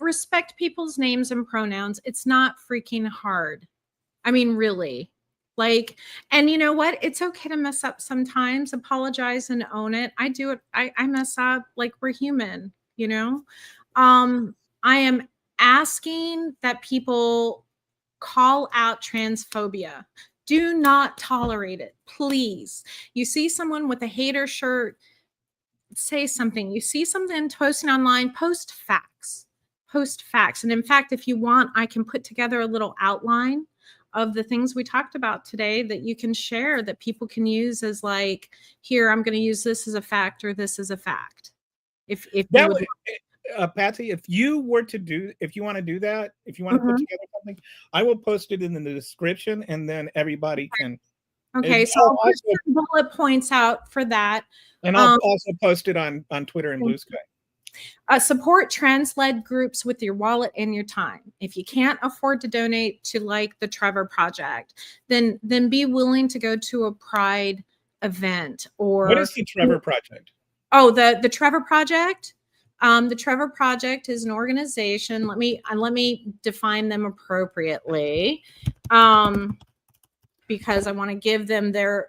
respect people's names and pronouns. It's not freaking hard. I mean, really. Like, and you know what? It's okay to mess up sometimes. Apologize and own it. I do it. I mess up. Like, we're human, you know? I am asking that people call out transphobia. Do not tolerate it, please. You see someone with a hater shirt, say something. You see something posting online, post facts. Post facts. And in fact, if you want, I can put together a little outline of the things we talked about today that you can share that people can use as, like, here, I'm going to use this as a fact or this as a fact. If you That would. would, Patsy, if you want to do that, if you want to put Mhm. together something, I will post it in the description, and then everybody can. Okay, so I'll I'll put also, some bullet points out for that. and I'll Um, also post it on Twitter and Blue Sky. Support trans-led groups with your wallet and your time. If you can't afford to donate to, like, the Trevor Project, then be willing to go to a Pride event or. What is the Trevor Project? Oh, the Trevor Project. The Trevor Project is an organization. Let me define them appropriately, because I want to give them their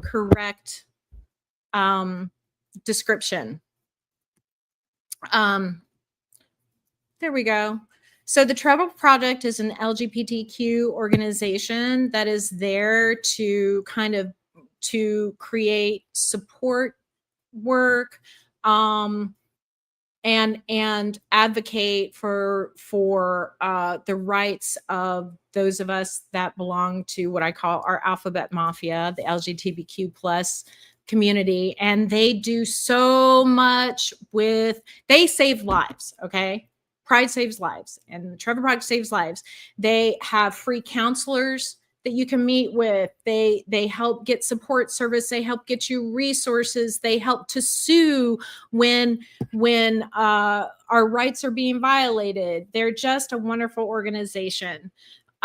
correct description. There we go. So the Trevor Project is an LGBTQ organization that is there to kind of to create support work, and advocate for the rights of those of us that belong to what I call our alphabet mafia, the LGBTQ plus community. And they do so much they save lives. Okay. Pride saves lives and the Trevor Project saves lives. They have free counselors that you can meet with. They help get support service. They help get you resources. They help to sue when our rights are being violated. They're just a wonderful organization.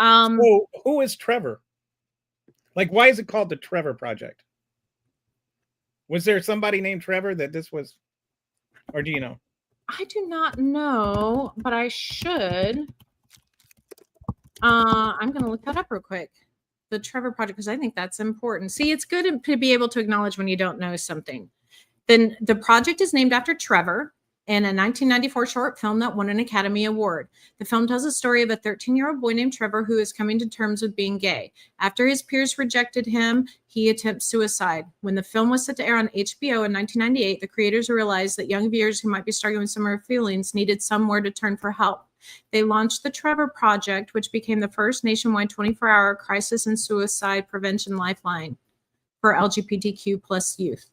So, who is Trevor? Like, why is it called the Trevor Project? Was there somebody named Trevor that this was, or do you know? I do not know, but I should. I'm going to look that up real quick. The Trevor Project, because I think that's important. See, it's good to be able to acknowledge when you don't know something. Then the project is named after Trevor in a 1994 short film that won an Academy Award. The film tells the story of a 13-year-old boy named Trevor who is coming to terms with being gay. After his peers rejected him, he attempts suicide. When the film was set to air on HBO in 1998, the creators realized that young viewers who might be struggling with similar feelings needed somewhere to turn for help. They launched the Trevor Project, which became the first nationwide 24-hour crisis and suicide prevention lifeline for LGBTQ plus youth.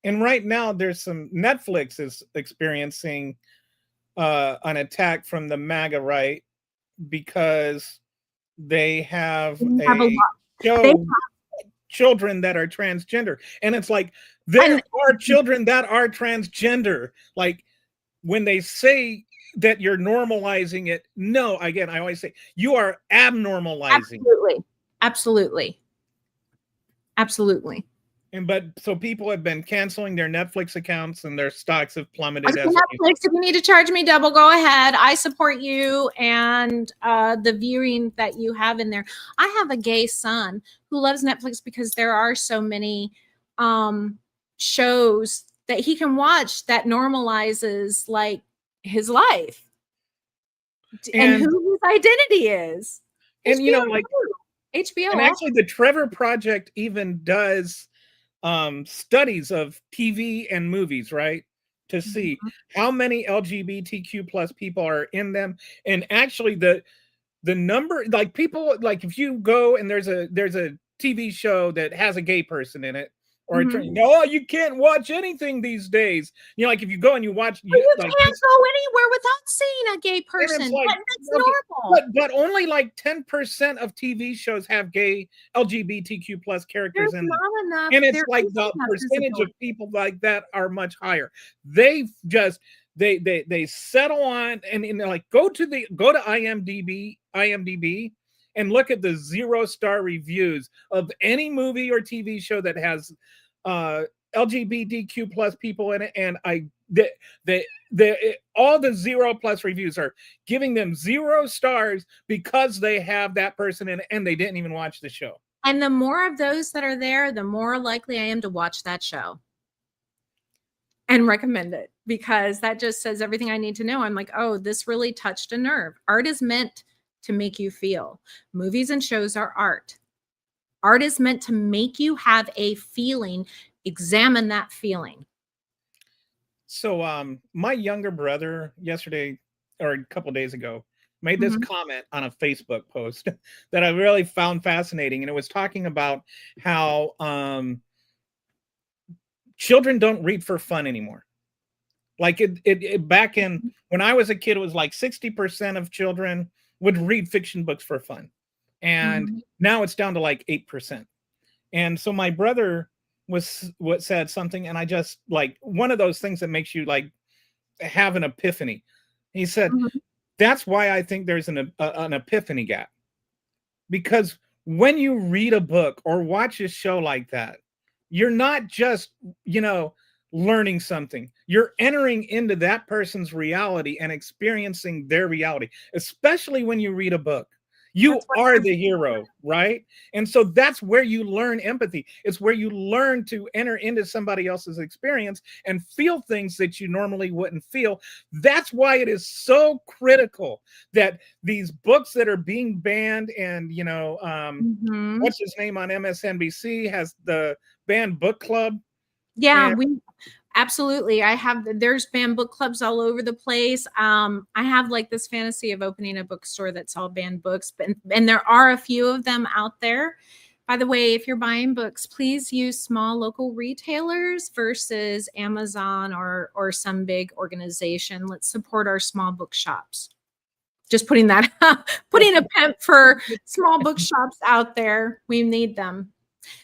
And right now, there's some Netflix is experiencing an attack from the MAGA right because they have a show children that are transgender, and it's like there are children that are transgender. Like when they say that you're normalizing it, no, again, I always say you are abnormalizing. Absolutely. And but so people have been canceling their Netflix accounts and their stocks have plummeted. Netflix, if you need to charge me double, go ahead. I support you and the viewing that you have in there. I have a gay son who loves Netflix because there are so many shows that he can watch that normalizes like his life and who his identity is. And you know, like HBO. And actually, the Trevor Project even does studies of TV and movies, right? To see how many LGBTQ plus people are in them. And actually the number, like people, like if you go and there's a TV show that has a gay person in it, or no, you can't watch anything these days. You know, like if you go and you watch, you can't go anywhere without seeing a gay person. Like, that's normal. But only like 10% of TV shows have gay LGBTQ plus characters in them. Enough. And it's like the percentage of people like that are much higher. They just they settle on and they're like go to IMDb and look at the 0-star reviews of any movie or TV show that has LGBTQ plus people in it, and all the 0+ reviews are giving them 0 stars because they have that person in it and they didn't even watch the show. And the more of those that are there, the more likely I am to watch that show and recommend it, because that just says everything I need to know. I'm like, oh, this really touched a nerve. Art is meant to make you feel. Movies and shows are art. Art is meant to make you have a feeling. Examine that feeling. So my younger brother yesterday or a couple days ago made this comment on a Facebook post that I really found fascinating. And it was talking about how children don't read for fun anymore. Like it back in when I was a kid, it was like 60% of children would read fiction books for fun. And now it's down to like 8%. And so my brother said something, and I just like one of those things that makes you like have an epiphany. He said, that's why I think there's an epiphany gap. Because when you read a book or watch a show like that, you're not just, learning something. You're entering into that person's reality and experiencing their reality, especially when you read a book. You are the hero, right? And so that's where you learn empathy. It's where you learn to enter into somebody else's experience and feel things that you normally wouldn't feel. That's why it is so critical that these books that are being banned, and what's his name on MSNBC has the banned book club. Yeah, absolutely. There's banned book clubs all over the place. I have like this fantasy of opening a bookstore that's all banned books, and there are a few of them out there. By the way, if you're buying books, please use small local retailers versus Amazon or some big organization. Let's support our small bookshops. Just putting a pimp for small bookshops out there. We need them.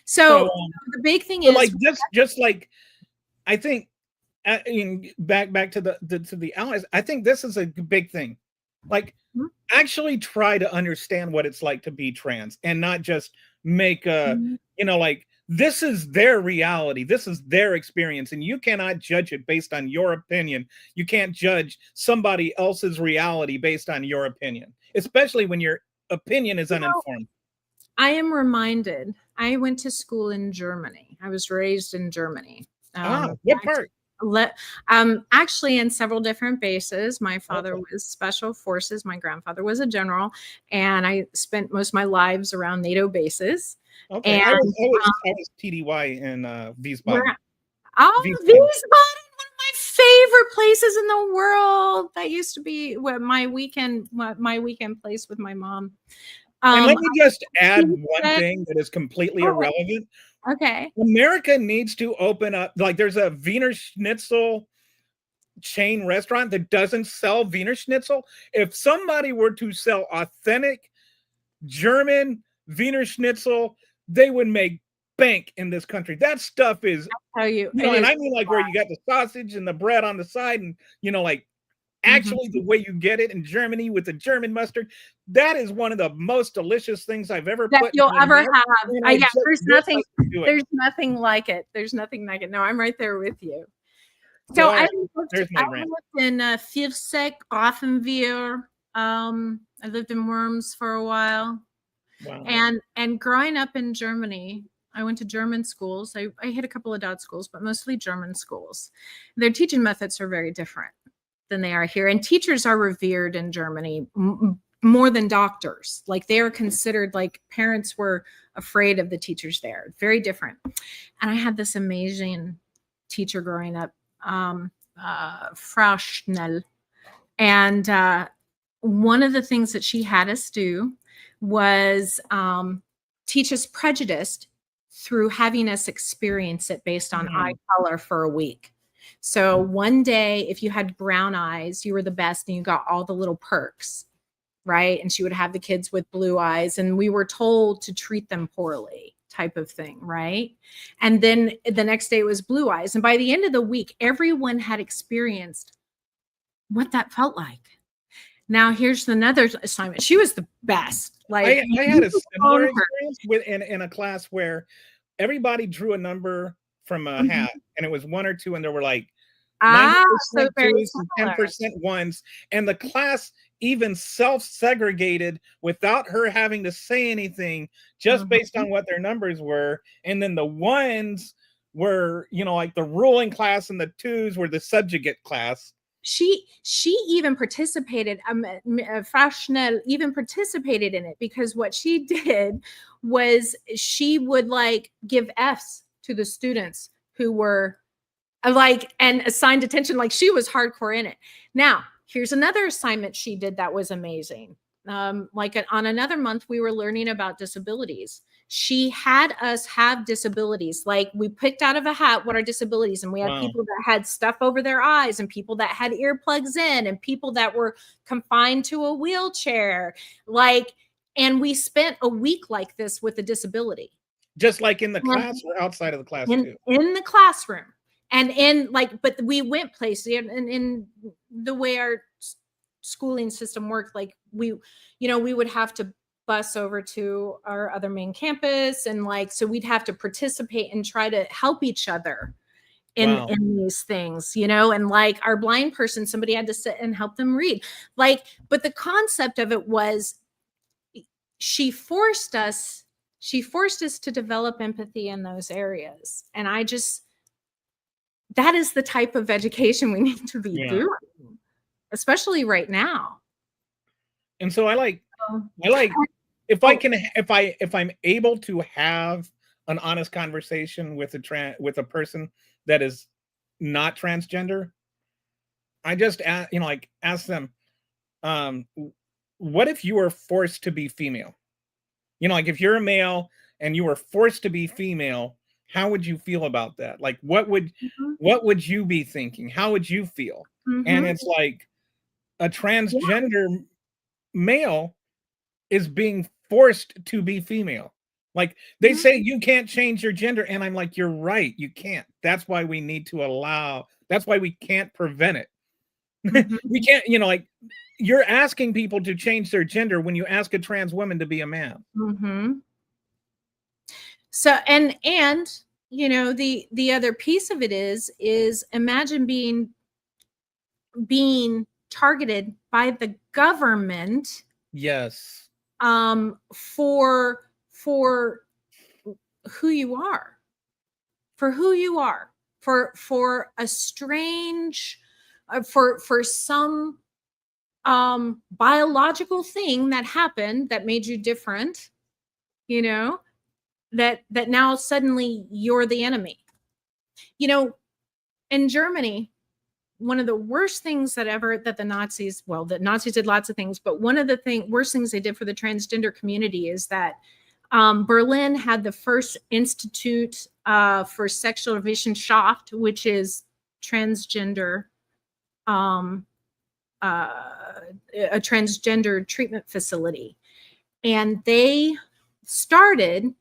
So the big thing is like just like I think back to the allies. I think this is a big thing. Like actually try to understand what it's like to be trans and not just make like this is their reality. This is their experience, and you cannot judge it based on your opinion. You can't judge somebody else's reality based on your opinion, especially when your opinion is uninformed. I am reminded, I went to school in Germany. I was raised in Germany. What part? Actually in several different bases. My father was special forces. My grandfather was a general, and I spent most of my lives around NATO bases. Okay, and, I was TDY in Wiesbaden. Wiesbaden, one of my favorite places in the world. That used to be my weekend place with my mom. And let me just add one Tuesday- thing that is completely Oh, irrelevant. okay. America needs to open up, like there's a Wiener Schnitzel chain restaurant that doesn't sell Wiener Schnitzel. If somebody were to sell authentic German Wiener Schnitzel, they would make bank in this country. That stuff is, Tell you, you know, and I mean like where you got the sausage and the bread on the side, and you know, like actually the way you get it in Germany with the German mustard. That is one of the most delicious things I've ever that put you'll in my ever mouth, have. and I Yeah, just there's wish nothing. I could do it. There's nothing like it. There's nothing like it. No, I'm right there with you. So Well, I there's my rant. lived in Viersek, Offenveer. I lived in Worms for a while. Wow. And growing up in Germany, I went to German schools. I hit a couple of dot schools, but mostly German schools. Their teaching methods are very different than they are here. And teachers are revered in Germany more than doctors. Like they are considered, like parents were afraid of the teachers there. Very different. And I had this amazing teacher growing up, Frau Schnell. And one of the things that she had us do was teach us prejudice through having us experience it based on eye color for a week. So one day, if you had brown eyes, you were the best and you got all the little perks, right? And she would have the kids with blue eyes, and we were told to treat them poorly, type of thing, right? And then the next day it was blue eyes. And by the end of the week, everyone had experienced what that felt like. Now here's another assignment. She was the best. Like I had a similar experience in a class where everybody drew a number from a hat, and it was 1 or 2, and there were like 90% so very twos and 10% ones, and the class even self-segregated without her having to say anything, just based on what their numbers were. And then the ones were, you know, like the ruling class, and the twos were the subjugate class. She even participated. Frau Schnell even participated in it, because what she did was she would like give Fs to the students who were like and assigned attention. Like she was hardcore in it. Now here's another assignment she did that was amazing. On another month, we were learning about disabilities. She had us have disabilities. Like we picked out of a hat what are disabilities, and we had people that had stuff over their eyes, and people that had earplugs in, and people that were confined to a wheelchair. And we spent a week like this with a disability. Just like in the class or outside of the class too? In the classroom. And but we went places, and in the way our schooling system worked, like we would have to bus over to our other main campus, and so we'd have to participate and try to help each other in these things, and like our blind person, somebody had to sit and help them read. But the concept of it was she forced us to develop empathy in those areas. And that is the type of education we need to be doing, especially right now. And so I like if I'm able to have an honest conversation with a person that is not transgender, I just ask them, what if you were forced to be female? Like if you're a male and you were forced to be female, how would you feel about that? Like what would you be thinking? How would you feel? And it's like a transgender male is being forced to be female. Like they say you can't change your gender, and I'm like, you're right, you can't. That's why we need to that's why we can't prevent it. We can't, like you're asking people to change their gender when you ask a trans woman to be a man. So and the other piece of it is imagine being targeted by the government. Yes. For who you are, for a strange, for some biological thing that happened that made you different, that now suddenly you're the enemy. In Germany, the worst things that the Nazis, well, the Nazis did lots of things, but one of the worst things they did for the transgender community is that Berlin had the first institute for sexual Wissenschaft, which is transgender, a transgender treatment facility. And they started,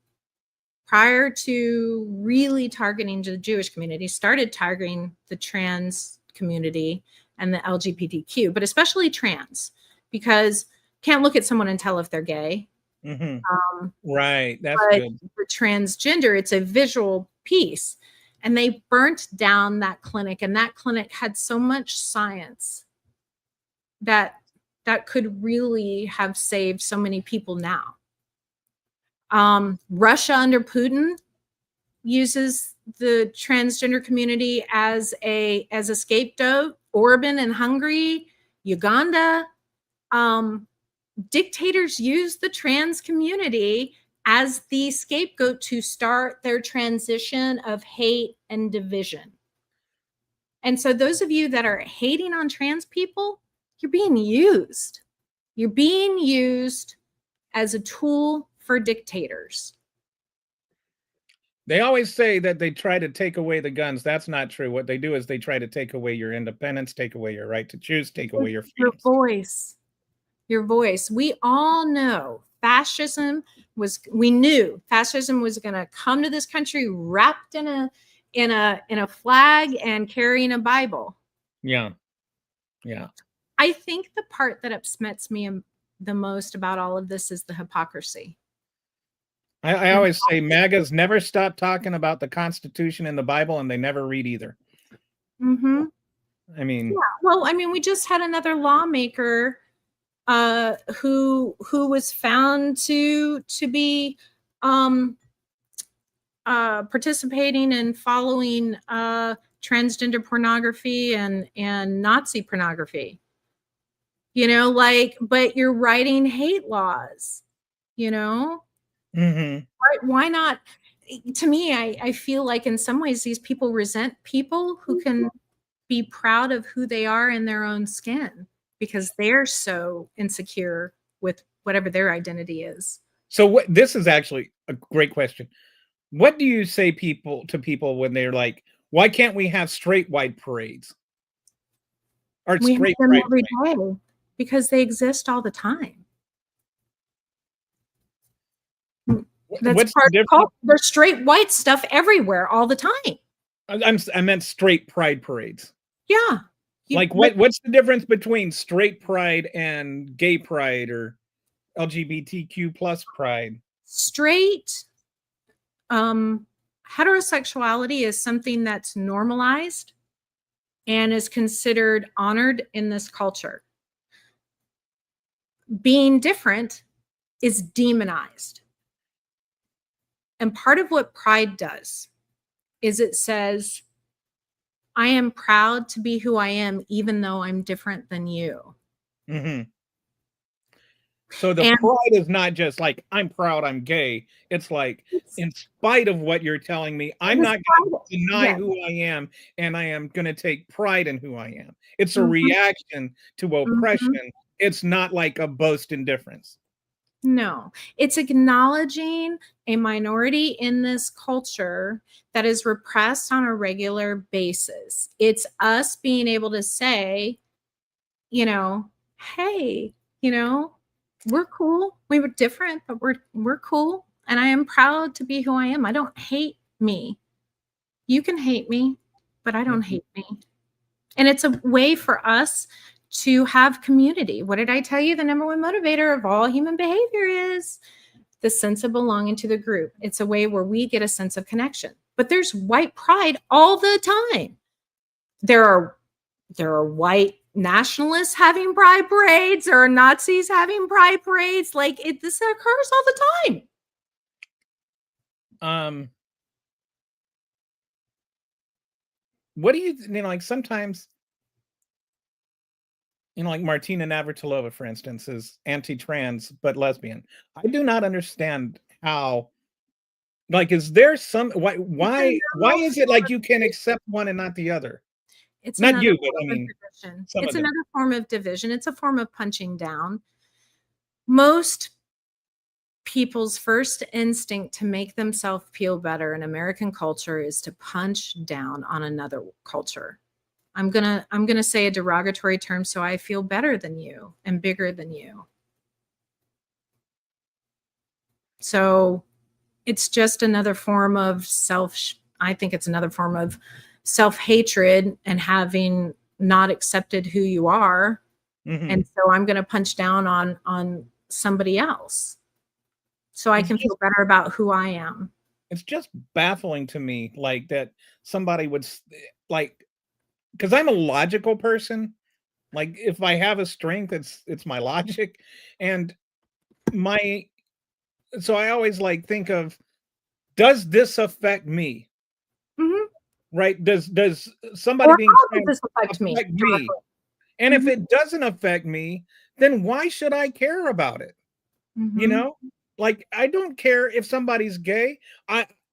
prior to really targeting the Jewish community, started targeting the trans community and the LGBTQ, but especially trans, because can't look at someone and tell if they're gay. Right. That's but good. for transgender, it's a visual piece. And they burnt down that clinic, and that clinic had so much science that could really have saved so many people now. Russia under Putin uses the transgender community as a scapegoat. Orban in Hungary, Uganda, dictators use the trans community as the scapegoat to start their transition of hate and division. And so those of you that are hating on trans people, you're being used. You're being used as a tool for dictators. They always say that they try to take away the guns. That's not true. What they do is they try to take away your independence, take away your right to choose, take away your freedoms. Your voice. We all know we knew fascism was going to come to this country wrapped in a flag and carrying a Bible. Yeah. I think the part that upsets me the most about all of this is the hypocrisy. I always say MAGAs never stop talking about the Constitution and the Bible, and they never read either. Mm-hmm. I mean, yeah. Well, I mean, we just had another lawmaker who was found to be participating and following transgender pornography and Nazi pornography. But you're writing hate laws, Why not? To me, I feel like in some ways these people resent people who can be proud of who they are in their own skin, because they're so insecure with whatever their identity is. So this is actually a great question. What do you say to people when they're like, why can't we have straight white parades? Or we straight have them pride every parades? day because they exist all the time. That's part of the culture. There's straight white stuff everywhere all the time. I meant straight pride parades. Yeah. What's the difference between straight pride and gay pride or LGBTQ plus pride? Straight heterosexuality is something that's normalized and is considered honored in this culture. Being different is demonized. And part of what pride does is it says, I am proud to be who I am, even though I'm different than you. Mm-hmm. So the pride is not just like, I'm proud I'm gay. It's like, in spite of what you're telling me, I'm not going to deny who I am, and I am going to take pride in who I am. It's a reaction to oppression. It's not like a boast in difference. No, it's acknowledging a minority in this culture that is repressed on a regular basis. It's us being able to say, hey, we're cool. We were different, but we're cool. And I am proud to be who I am. I don't hate me. You can hate me, but I don't hate me. And it's a way for us to have community. What did I tell you? The number one motivator of all human behavior is the sense of belonging to the group. It's a way where we get a sense of connection. But there's white pride all the time. There are white nationalists having pride parades. There are Nazis having pride parades. This occurs all the time. What do you sometimes, like Martina Navratilova, for instance, is anti-trans but lesbian. I do not understand how. Is there some why is it like you can accept one and not the other? It's Not another you, but form I of mean, division. some It's of them. another form of division. It's a form of punching down. Most people's first instinct to make themselves feel better in American culture is to punch down on another culture. I'm gonna say a derogatory term so I feel better than you and bigger than you. So it's just another form of I think it's another form of self-hatred and having not accepted who you are. Mhm. And so I'm going to punch down on somebody else so I It's can feel better about who I am. It's just baffling to me, like, that somebody would like, because I'm a logical person. Like, if I have a strength, it's my logic, and my so I always like think of, does this affect me? Mhm. Right? Does somebody Or being how does trans this affect me affect me? directly? And if Mhm. it doesn't affect me, then why should I care about it? You Mhm. know? Like, I don't care if somebody's gay.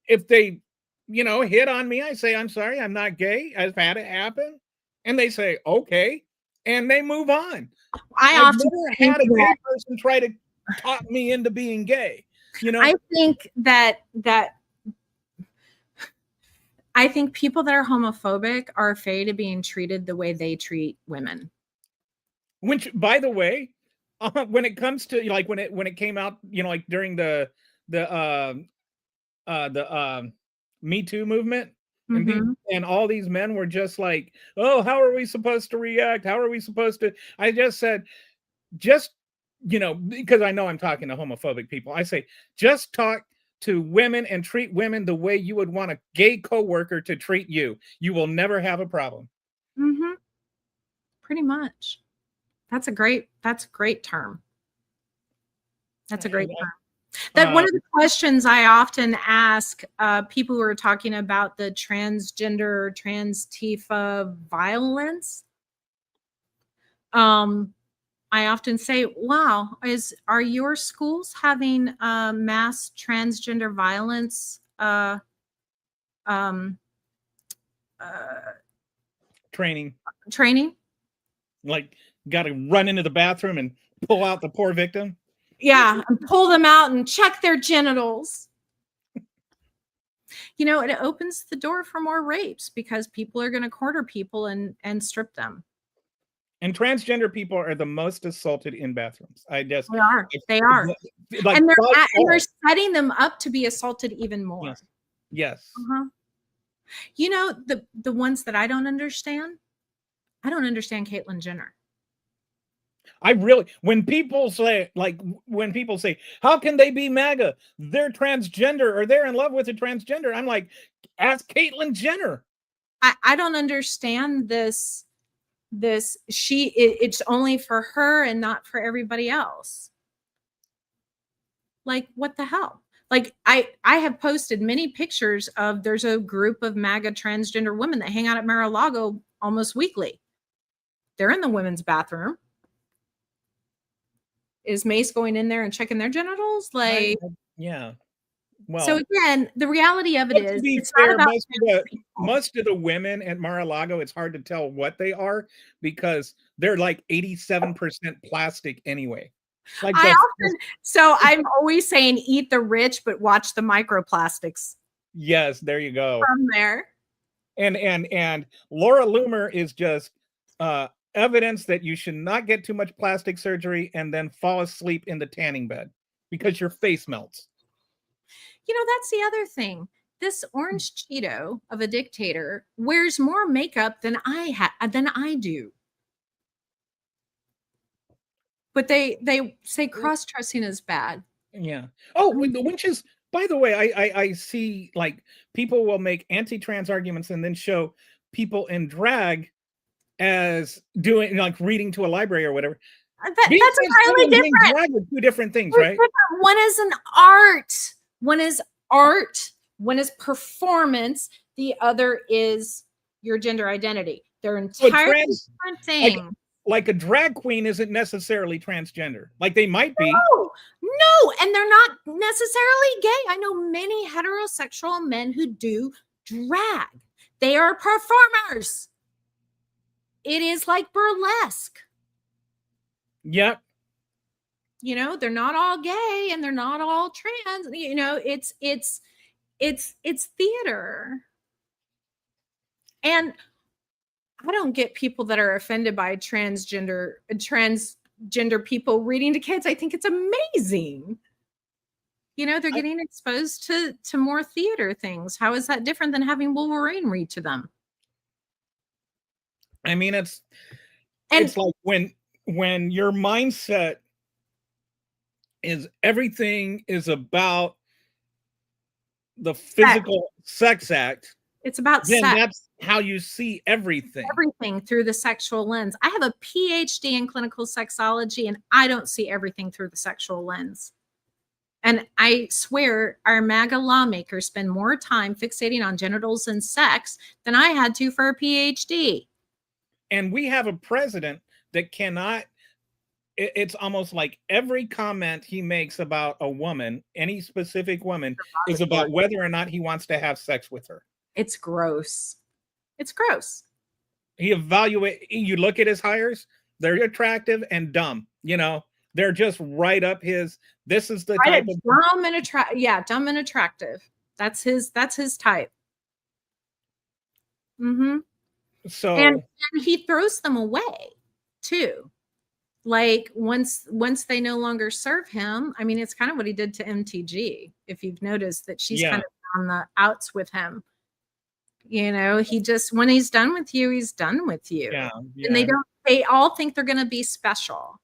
If they, hit on me, I say, "I'm sorry, I'm not gay. I've had it happen." And they say, "Okay." And they move on. I I've often never think had a that gay person try to talk me into being gay, you know? I think that I think people that are homophobic are afraid of being treated the way they treat women. Which, by the way, when it comes to, like, when it came out, like, during the the Me Too movement, and Mhm. all these men were just like, "Oh, how are we supposed to react? How are we supposed to?" I just said, just, because I know I'm talking to homophobic people. I say, just talk to women and treat women the way you would want a gay coworker to treat you. You will never have a problem. Mhm. Pretty much. That's a great term. That's a great And, term. That uh, one of the questions I often ask people who are talking about the transgender, trans Tifa violence, I often say, "Wow, are your schools having mass transgender violence um, uh, training, training?" like, got to run into the bathroom and pull out the poor victim. Yeah, and pull them out and check their genitals. It opens the door for more rapes because people are going to corner people and strip them. And transgender people are the most assaulted in bathrooms. I just, They are. They are. like, And by they're far. setting them up to be assaulted even more. Yes. Yes. Uh-huh. The ones that I don't understand Caitlyn Jenner. I really, when people say, "How can they be MAGA? They're transgender, or they're in love with a transgender." I'm like, ask Caitlyn Jenner. I don't understand it's only for her and not for everybody else. Like, what the hell? Like, I have posted many pictures of, there's a group of MAGA transgender women that hang out at Mar-a-Lago almost weekly. They're in the women's bathroom. Is Mace going in there and checking their genitals? Like, Yeah. so Well, again, the reality of it but to is, be it's not fair, about trans people. most of the women at Mar-a-Lago, it's hard to tell what they are because they're like 87% plastic anyway. Like, I'm always saying, eat the rich, but watch the microplastics yes, there you go. from there. And Laura Loomer is just evidence that you should not get too much plastic surgery and then fall asleep in the tanning bed because your face melts. That's the other thing. This orange Cheeto of a dictator wears more makeup than I do. But they say cross-dressing is bad. Yeah. Oh, I mean, which is, by the way, I see, like, people will make anti-trans arguments and then show people in drag as doing, like, reading to a library or whatever. Being that's transgender entirely and being different. drag are two different things, right? One is an art. One is art. One is performance. The other is your gender identity. They're So entirely different like things. like a drag queen isn't necessarily transgender. Like, they might be. No, and they're not necessarily gay. I know many heterosexual men who do drag. They are performers. is like burlesque. Yep. You know, they're not all gay and they're not all trans. You know, it's theater. And I don't get people that are offended by transgender people reading to kids. I think it's amazing. You know, they're getting exposed to more theater things. How is that different than having Wolverine read to them? I mean, it's like when your mindset is everything is about the physical sex act. It's about then sex. That's how you see everything. Everything through the sexual lens. I have a PhD in clinical sexology, and I don't see everything through the sexual lens. And I swear our MAGA lawmakers spend more time fixating on genitals and sex than I had to for a PhD. And we have a president that cannot, it's almost like every comment he makes about a woman, any specific woman, is about whether or not he wants to have sex with her. It's gross. It's gross. You look at his hires, they're attractive and dumb, you know. They're just right up his. This is the type of dumb and dumb and attractive. That's his type. Mm-hmm. So and he throws them away too. Like once they no longer serve him. I mean, it's kind of what he did to MTG. If you've noticed that she's kind of on the outs with him. You know, he just, when he's done with you, he's done with you. Yeah. And they all think they're going to be special.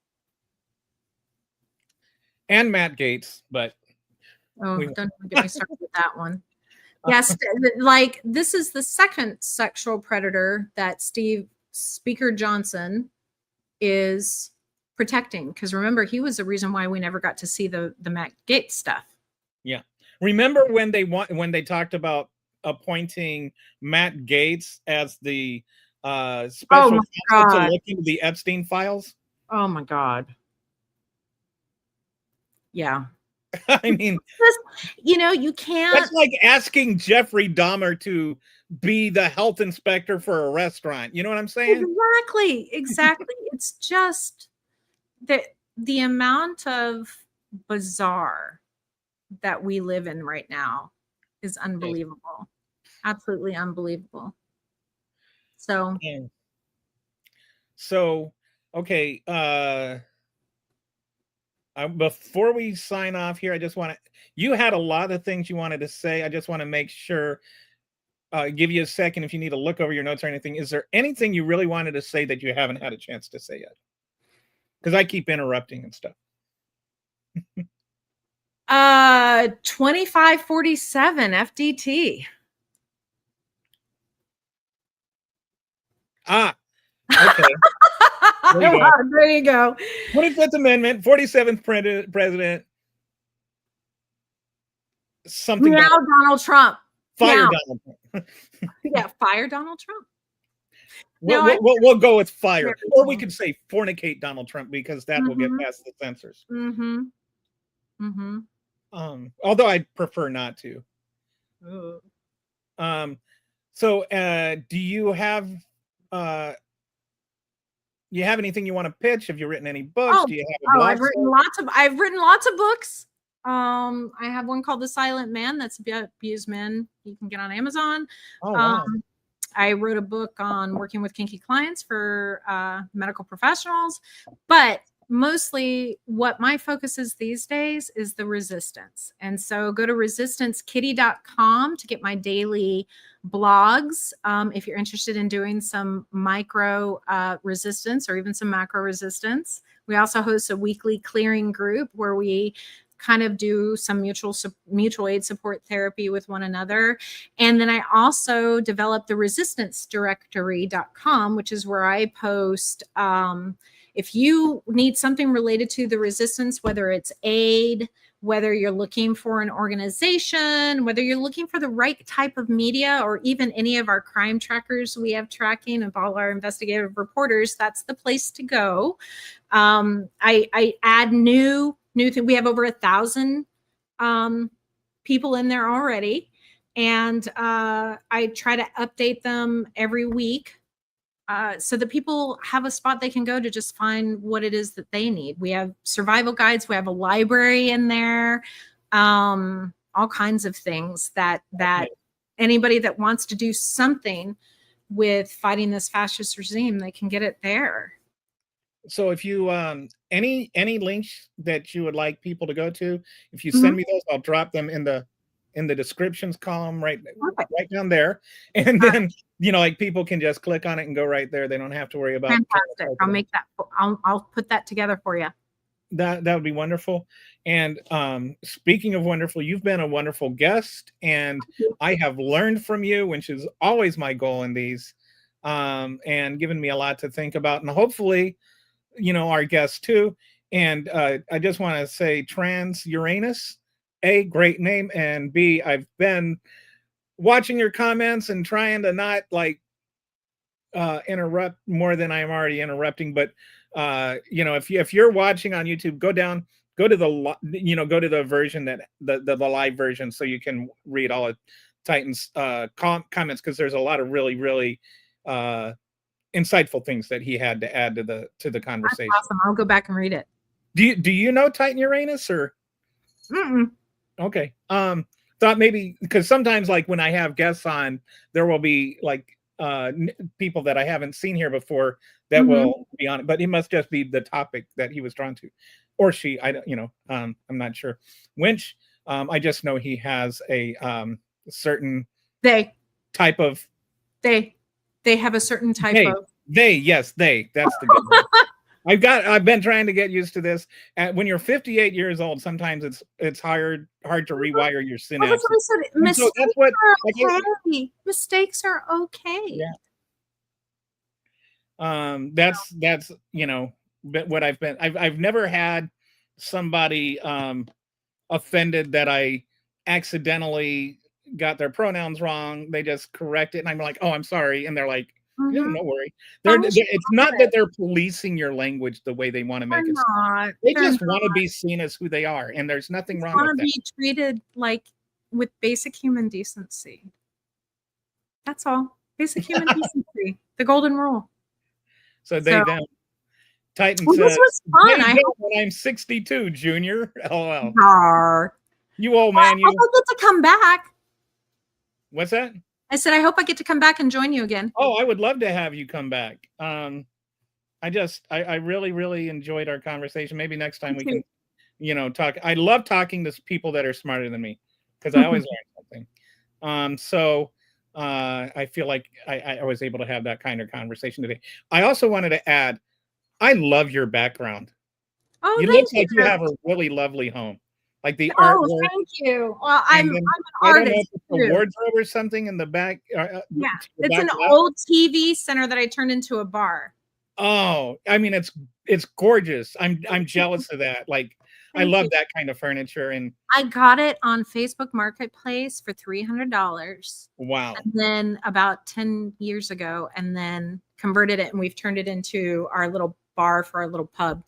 And Matt Gaetz, but don't even get me started with that one. Yes, like this is the second sexual predator that Speaker Johnson is protecting, because remember, he was the reason why we never got to see the Matt Gaetz stuff. Yeah, remember when they talked about appointing Matt Gaetz as the special counsel to look into the Epstein files? Oh my God. Yeah. I mean, you know, you can't. That's like asking Jeffrey Dahmer to be the health inspector for a restaurant. You know what I'm saying? Exactly. It's just that the amount of bizarre that we live in right now is unbelievable. Absolutely unbelievable. So, okay. Before we sign off here, I just want to, you had a lot of things you wanted to say. I just want to make sure, give you a second if you need to look over your notes or anything. Is there anything you really wanted to say that you haven't had a chance to say yet? Because I keep interrupting and stuff. 2547 FDT. Okay. There you go. 25th Amendment, 47th president. Something. Now Donald Trump. Fire Donald Trump. Yeah, fire Donald Trump. We'll go with fire. Or we could say fornicate Donald Trump, because that will get past the censors. Although I'd prefer not to. So do you have anything you want to pitch? Have you written any books? Do you have a blog? I've written lots of books. I have one called The Silent Man that's about abused men. You can get on Amazon. Oh, wow. I wrote a book on working with kinky clients for medical professionals, but mostly what my focus is these days is the resistance. And so go to resistancekitty.com to get my daily blogs. If you're interested in doing some micro resistance or even some macro resistance. We also host a weekly clearing group where we kind of do some mutual aid support therapy with one another. And then I also developed the resistancedirectory.com, which is where I post if you need something related to the resistance, whether it's aid, whether you're looking for an organization, whether you're looking for the right type of media, or even any of our crime trackers we have tracking of all our investigative reporters, that's the place to go. I add new things. We have over 1,000 people in there already. And I try to update them every week. so that people have a spot they can go to just find what it is that they need. We have survival guides. We have a library in there, all kinds of things that anybody that wants to do something with fighting this fascist regime, they can get it there. So if you any links that you would like people to go to, if you send me those, I'll drop them in the descriptions column right down there. And then like people can just click on it and go right there. They don't have to worry about. Fantastic. I'll make that. I'll put that together for you. That would be wonderful. And speaking of wonderful, you've been a wonderful guest, and I have learned from you, which is always my goal in these, and given me a lot to think about, and hopefully our guests too. And I just want to say, Trans Uranus, A, great name, and B, I've been watching your comments and trying to not like interrupt more than I'm already interrupting, but if you're watching on YouTube, go to the version that the live version, so you can read all of Titan's comments, because there's a lot of really, really insightful things that he had to add to the conversation. That's awesome. I'll go back and read it. Do you know Titan Uranus or? Okay. Thought maybe, because sometimes like when I have guests on, there will be like people that I haven't seen here before that will be on it, but it must just be the topic that he was drawn to, or she. I don't, I'm not sure. Winch. I just know he has a certain type of. They have a certain type of. Yes, they. That's the good one. I've been trying to get used to this. When you're 58 years old, sometimes it's hard to rewire your synapses. That's what I said. Mistakes are okay. Mistakes are okay. Yeah. That's what I've been. I've never had somebody offended that I accidentally got their pronouns wrong. They just correct it, and I'm like, "Oh, I'm sorry," and they're like, "Yeah, no worry." It's not that they're policing your language the way they want to make it. They just want to be seen as who they are, and there's nothing wrong with that. Want to be treated like with basic human decency. That's all. Basic human decency. The golden rule. So then Titan says, "This was fun. I'm 62, Junior." LOL. You old man. I hope I get to come back. What's that? I said, I hope I get to come back and join you again. Oh, I would love to have you come back. I really, really enjoyed our conversation. Maybe next time we can, talk. I love talking to people that are smarter than me, because I always learn something. So I feel like I was able to have that kind of conversation today. I also wanted to add, I love your background. Oh, you look like you have a really lovely home. Like the artwork. Oh, thank you. Well, I'm an artist. I don't know if it's a wardrobe or something in the back. Yeah, it's an old TV center that I turned into a bar. Oh, I mean, it's gorgeous. I'm jealous of that. Like, I love that kind of furniture. And I got it on Facebook Marketplace for $300. Wow. And then about 10 years ago, and then converted it, and we've turned it into our little bar for our little pub.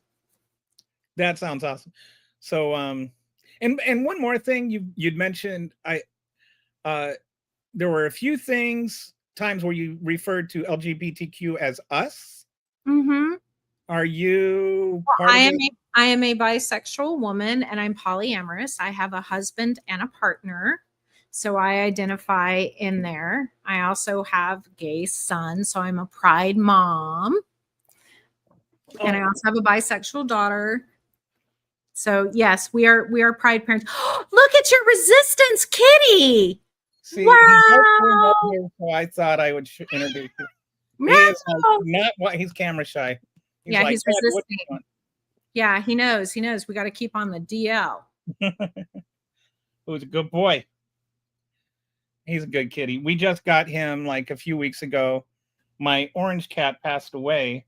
That sounds awesome. So, and one more thing you'd mentioned, there were a few times where you referred to LGBTQ as us. Are you? I am a bisexual woman, and I'm polyamorous. I have a husband and a partner, so I identify in there. I also have gay son, so I'm a pride mom, and I also have a bisexual daughter. So yes, we are pride parents. Look at your resistance kitty. See, wow. So I thought I would introduce you. No. He is not what he's camera shy. He's resisting. Yeah, he knows. We got to keep on the DL. Who's a good boy. He's a good kitty. We just got him like a few weeks ago. My orange cat passed away.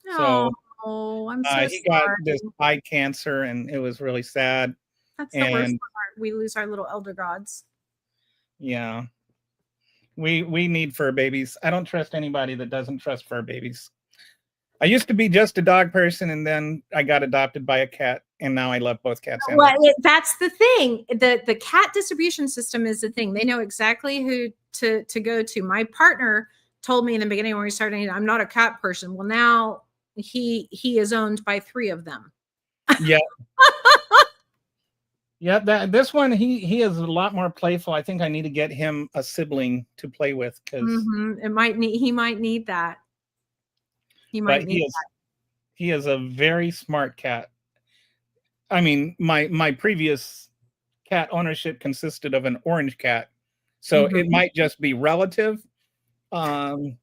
So I'm so he got this eye cancer, and it was really sad. That's the worst part. We lose our little elder gods. Yeah. We need fur babies. I don't trust anybody that doesn't trust fur babies. I used to be just a dog person, and then I got adopted by a cat, and now I love both cats and dogs. That's the thing. The cat distribution system is the thing. They know exactly who to go to. My partner told me in the beginning when we started, I'm not a cat person. Well, now he is owned by 3 of them. Yeah. Yeah, this one he is a lot more playful. I think I need to get him a sibling to play with because He might need that. He might but need he is a very smart cat. I mean, my previous cat ownership consisted of an orange cat, so it might just be relative. But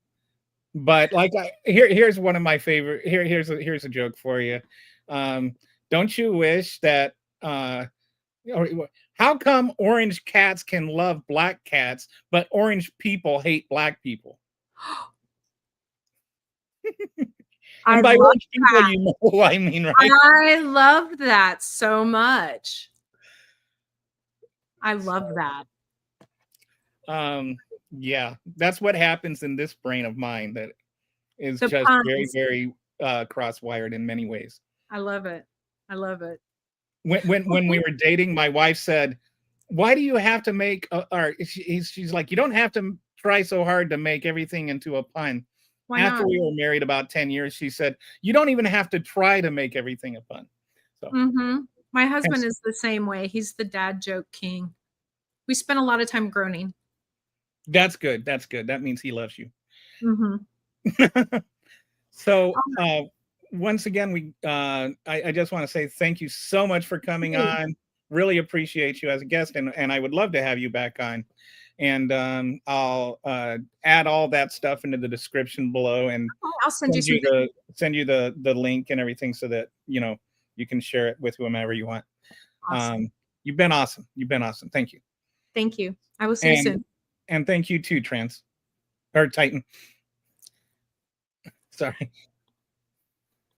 like here's one of my favorite. Here's a joke for you. Don't you wish that how come orange cats can love black cats, but orange people hate black people? And by orange people, you know who I mean, right? I love that so much. I love that. Yeah, that's what happens in this brain of mine that is The just puns. very cross-wired in many ways. I love it. I love it. When we were dating, my wife said, "Why do you have to make?" Or she's like, "You don't have to try so hard to make everything into a pun." Why After not? we were married about 10 years, she said, "You don't even have to try to make everything a pun." So My husband is the same way. He's the dad joke king. We spend a lot of time groaning. that's good. That's good. That means he loves you. Mm-hmm. So once again, I just want to say thank you so much for coming on. Really appreciate you as a guest, and I would love to have you back on. And I'll add all that stuff into the description below, and I'll send you some. send you the link and everything so that you can share it with whomever you want. Awesome. You've been awesome. You've been awesome. Thank you. Thank you. I will see you soon. And thank you too, Titan. Sorry.